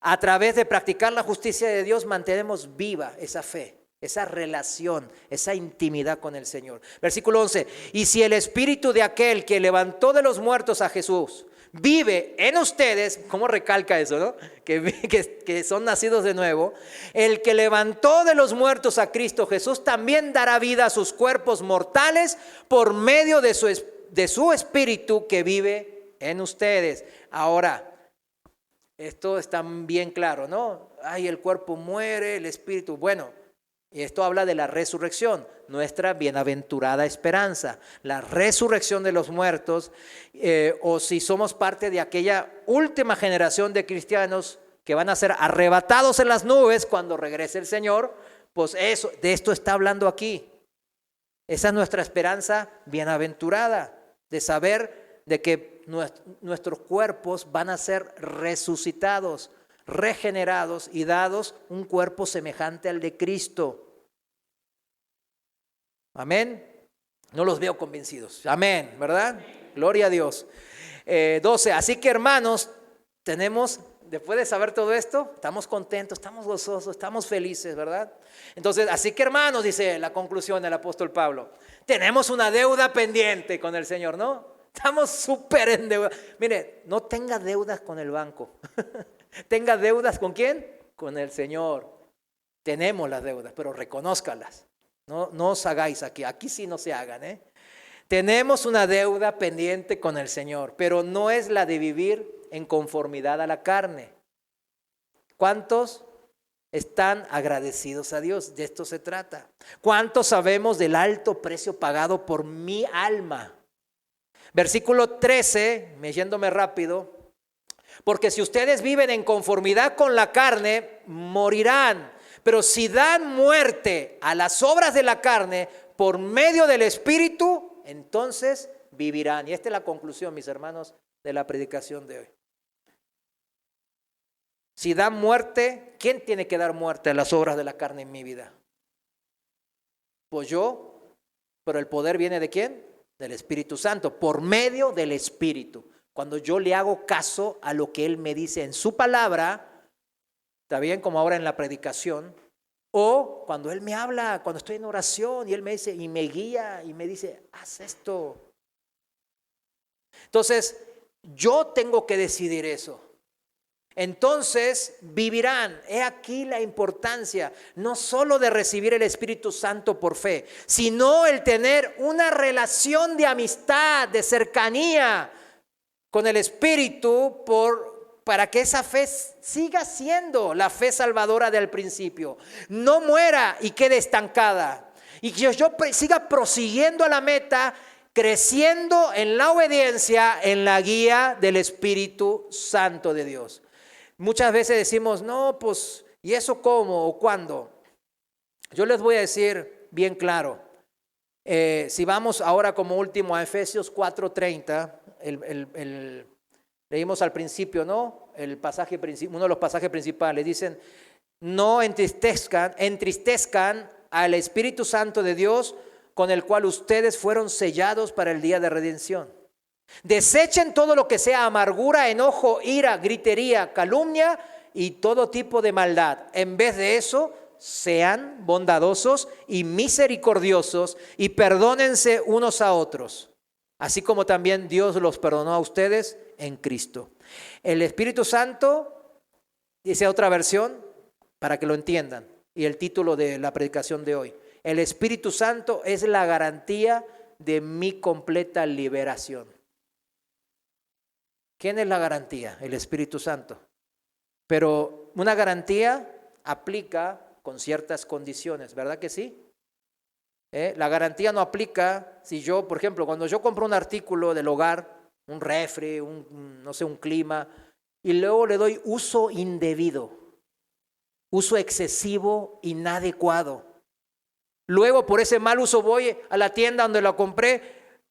a través de practicar la justicia de Dios, mantenemos viva esa fe, esa relación, esa intimidad con el Señor. Versículo 11. Y si el Espíritu de aquel que levantó de los muertos a Jesús vive en ustedes, ¿cómo recalca eso, no? Que son nacidos de nuevo. El que levantó de los muertos a Cristo Jesús también dará vida a sus cuerpos mortales por medio de su Espíritu que vive en ustedes. Ahora, esto está bien claro, ¿no? Ay, el cuerpo muere, el espíritu. Bueno, y esto habla de la resurrección, nuestra bienaventurada esperanza. La resurrección de los muertos, o si somos parte de aquella última generación de cristianos que van a ser arrebatados en las nubes cuando regrese el Señor, pues eso, de esto está hablando aquí. Esa es nuestra esperanza bienaventurada, de saber de que nuestros cuerpos van a ser resucitados, regenerados y dados un cuerpo semejante al de Cristo. Amén. No los veo convencidos. Amén, ¿verdad? Gloria a Dios. 12. Así que hermanos, después de saber todo esto, estamos contentos, estamos gozosos, estamos felices, ¿verdad? Entonces, así que hermanos, dice la conclusión del apóstol Pablo, tenemos una deuda pendiente con el Señor, ¿no? Estamos súper endeudados. Mire, no tenga deudas con el banco. Tenga deudas ¿con quién? Con el Señor. Tenemos las deudas, pero reconózcalas. No os hagáis aquí sí no se hagan, ¿eh? Tenemos una deuda pendiente con el Señor, pero no es la de vivir en conformidad a la carne. ¿Cuántos están agradecidos a Dios? De esto se trata. ¿Cuántos sabemos del alto precio pagado por mi alma? Versículo 13, yéndome rápido, porque si ustedes viven en conformidad con la carne, morirán. Pero si dan muerte a las obras de la carne por medio del Espíritu, entonces vivirán. Y esta es la conclusión, mis hermanos, de la predicación de hoy. Si dan muerte, ¿quién tiene que dar muerte a las obras de la carne en mi vida? Pues yo, pero el poder viene ¿de quién? Del Espíritu Santo, por medio del Espíritu. Cuando yo le hago caso a lo que Él me dice en su palabra, está bien, como ahora en la predicación, o cuando Él me habla, cuando estoy en oración y Él me dice y me guía y me dice, haz esto. Entonces, yo tengo que decidir eso. Entonces vivirán. He aquí la importancia no solo de recibir el Espíritu Santo por fe, sino el tener una relación de amistad, de cercanía con el Espíritu para que esa fe siga siendo la fe salvadora del principio. No muera y quede estancada. Y que yo siga prosiguiendo a la meta, creciendo en la obediencia, en la guía del Espíritu Santo de Dios. Muchas veces decimos, no, pues, ¿y eso cómo o cuándo? Yo les voy a decir bien claro. Si vamos ahora como último a Efesios 4:30, Leímos al principio, ¿no? Uno de los pasajes principales. Dicen, no entristezcan al Espíritu Santo de Dios, con el cual ustedes fueron sellados para el día de redención. Desechen todo lo que sea amargura, enojo, ira, gritería, calumnia y todo tipo de maldad. En vez de eso, sean bondadosos y misericordiosos y perdónense unos a otros, así como también Dios los perdonó a ustedes en Cristo. El Espíritu Santo, dice otra versión, para que lo entiendan, y el título de la predicación de hoy: el Espíritu Santo es la garantía de mi completa liberación. ¿Quién es la garantía? El Espíritu Santo. Pero una garantía aplica con ciertas condiciones, ¿verdad que sí? La garantía no aplica si yo, por ejemplo, cuando yo compro un artículo del hogar, un refri, no sé, un clima, y luego le doy uso indebido, uso excesivo, inadecuado. Luego por ese mal uso voy a la tienda donde lo compré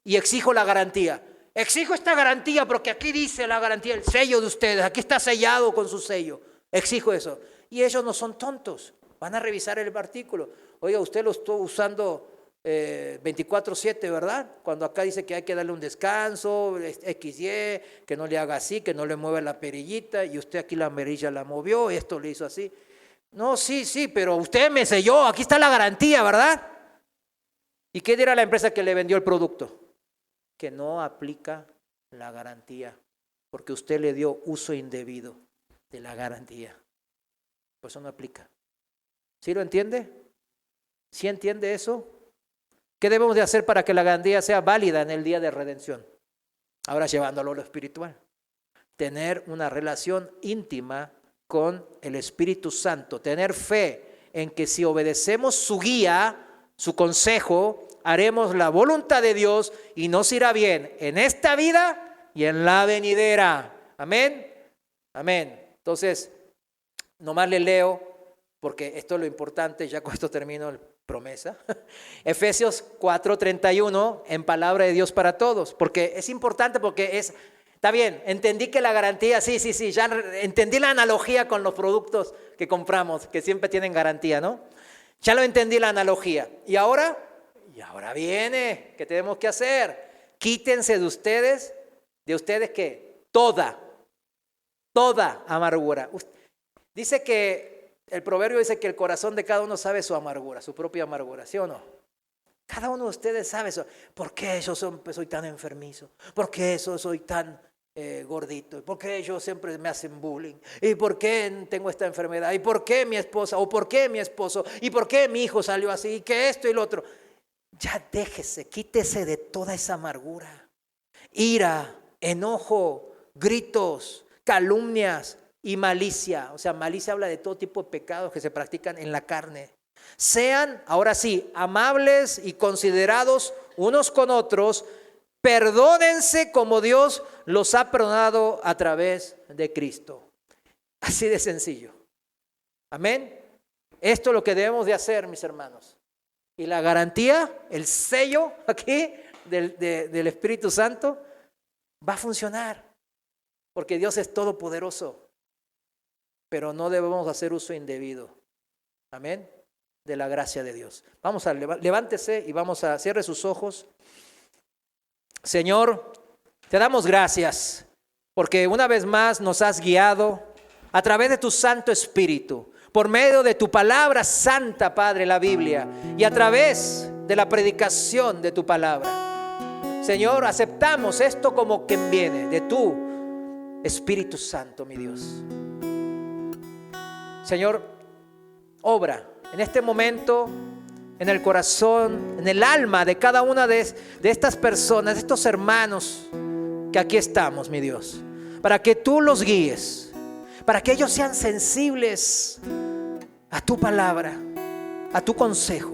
y exijo la garantía. Exijo esta garantía porque aquí dice la garantía, el sello de ustedes, aquí está sellado con su sello. Exijo eso. Y ellos no son tontos, van a revisar el artículo. Oiga, usted lo está usando 24/7, ¿verdad? Cuando acá dice que hay que darle un descanso, XY, que no le haga así, que no le mueva la perillita, y usted aquí la perilla la movió, esto le hizo así. No, sí, pero usted me selló, aquí está la garantía, ¿verdad? ¿Y qué dirá la empresa que le vendió el producto? Que no aplica la garantía, porque usted le dio uso indebido de la garantía. Pues eso no aplica. ¿Sí lo entiende? ¿Sí entiende eso? ¿Qué debemos de hacer para que la garantía sea válida en el día de redención? Ahora llevándolo a lo espiritual. Tener una relación íntima con el Espíritu Santo, tener fe en que si obedecemos su guía, su consejo, haremos la voluntad de Dios y nos irá bien en esta vida y en la venidera. Amén. Amén. Entonces, nomás le leo, porque esto es lo importante, ya con esto termino promesa. Efesios 4:31, en palabra de Dios para todos, porque es importante, porque está bien, entendí que la garantía, sí, ya entendí la analogía con los productos que compramos, que siempre tienen garantía, ¿no? Ya lo entendí la analogía. Y ahora viene, ¿qué tenemos que hacer? Quítense de ustedes ¿qué? Toda amargura. Dice que, el proverbio dice que el corazón de cada uno sabe su amargura, su propia amargura, ¿sí o no? Cada uno de ustedes sabe eso. ¿Por qué yo soy tan enfermizo? ¿Por qué soy tan gordito? ¿Por qué yo siempre me hacen bullying? ¿Y por qué tengo esta enfermedad? ¿Y por qué mi esposa? ¿O por qué mi esposo? ¿Y por qué mi hijo salió así? ¿Y qué esto y lo otro? Ya déjese, quítese de toda esa amargura. Ira, enojo, gritos, calumnias y malicia. O sea, malicia habla de todo tipo de pecados que se practican en la carne. Sean, ahora sí, amables y considerados unos con otros. Perdónense como Dios los ha perdonado a través de Cristo. Así de sencillo. Amén. Esto es lo que debemos de hacer, mis hermanos. Y la garantía, el sello aquí del Espíritu Santo va a funcionar. Porque Dios es todopoderoso. Pero no debemos hacer uso indebido. Amén. De la gracia de Dios. Vamos a levántese y vamos a cierre sus ojos. Señor, te damos gracias porque una vez más nos has guiado a través de tu Santo Espíritu, por medio de tu palabra santa, Padre, la Biblia, y a través de la predicación de tu palabra. Señor, aceptamos esto como que viene de tu Espíritu Santo, mi Dios. Señor, obra en este momento en el corazón, en el alma de cada una de estas personas, de estos hermanos que aquí estamos, mi Dios, para que tú los guíes, para que ellos sean sensibles a tu palabra, a tu consejo,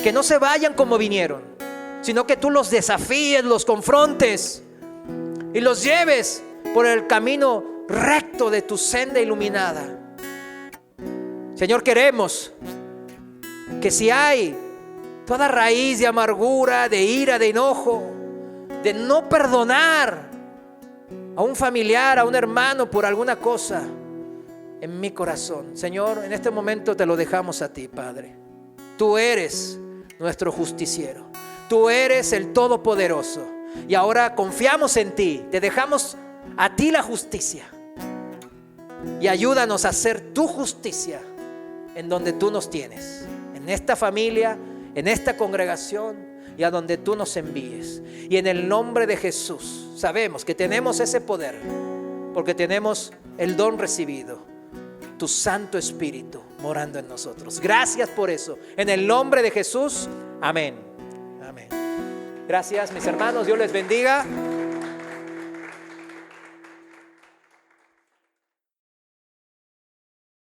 que no se vayan como vinieron, sino que tú los desafíes, los confrontes y los lleves por el camino recto de tu senda iluminada. Señor, queremos que si hay toda raíz de amargura, de ira, de enojo, de no perdonar, a un familiar, a un hermano por alguna cosa en mi corazón. Señor, en este momento te lo dejamos a ti, Padre. Tú eres nuestro justiciero. Tú eres el Todopoderoso. Y ahora confiamos en ti. Te dejamos a ti la justicia. Y ayúdanos a hacer tu justicia en donde tú nos tienes. En esta familia, en esta congregación y a donde tú nos envíes. Y en el nombre de Jesús sabemos que tenemos ese poder porque tenemos el don recibido, tu Santo Espíritu morando en nosotros. Gracias por eso. En el nombre de Jesús, amén. Amén. Gracias, mis hermanos. Dios les bendiga.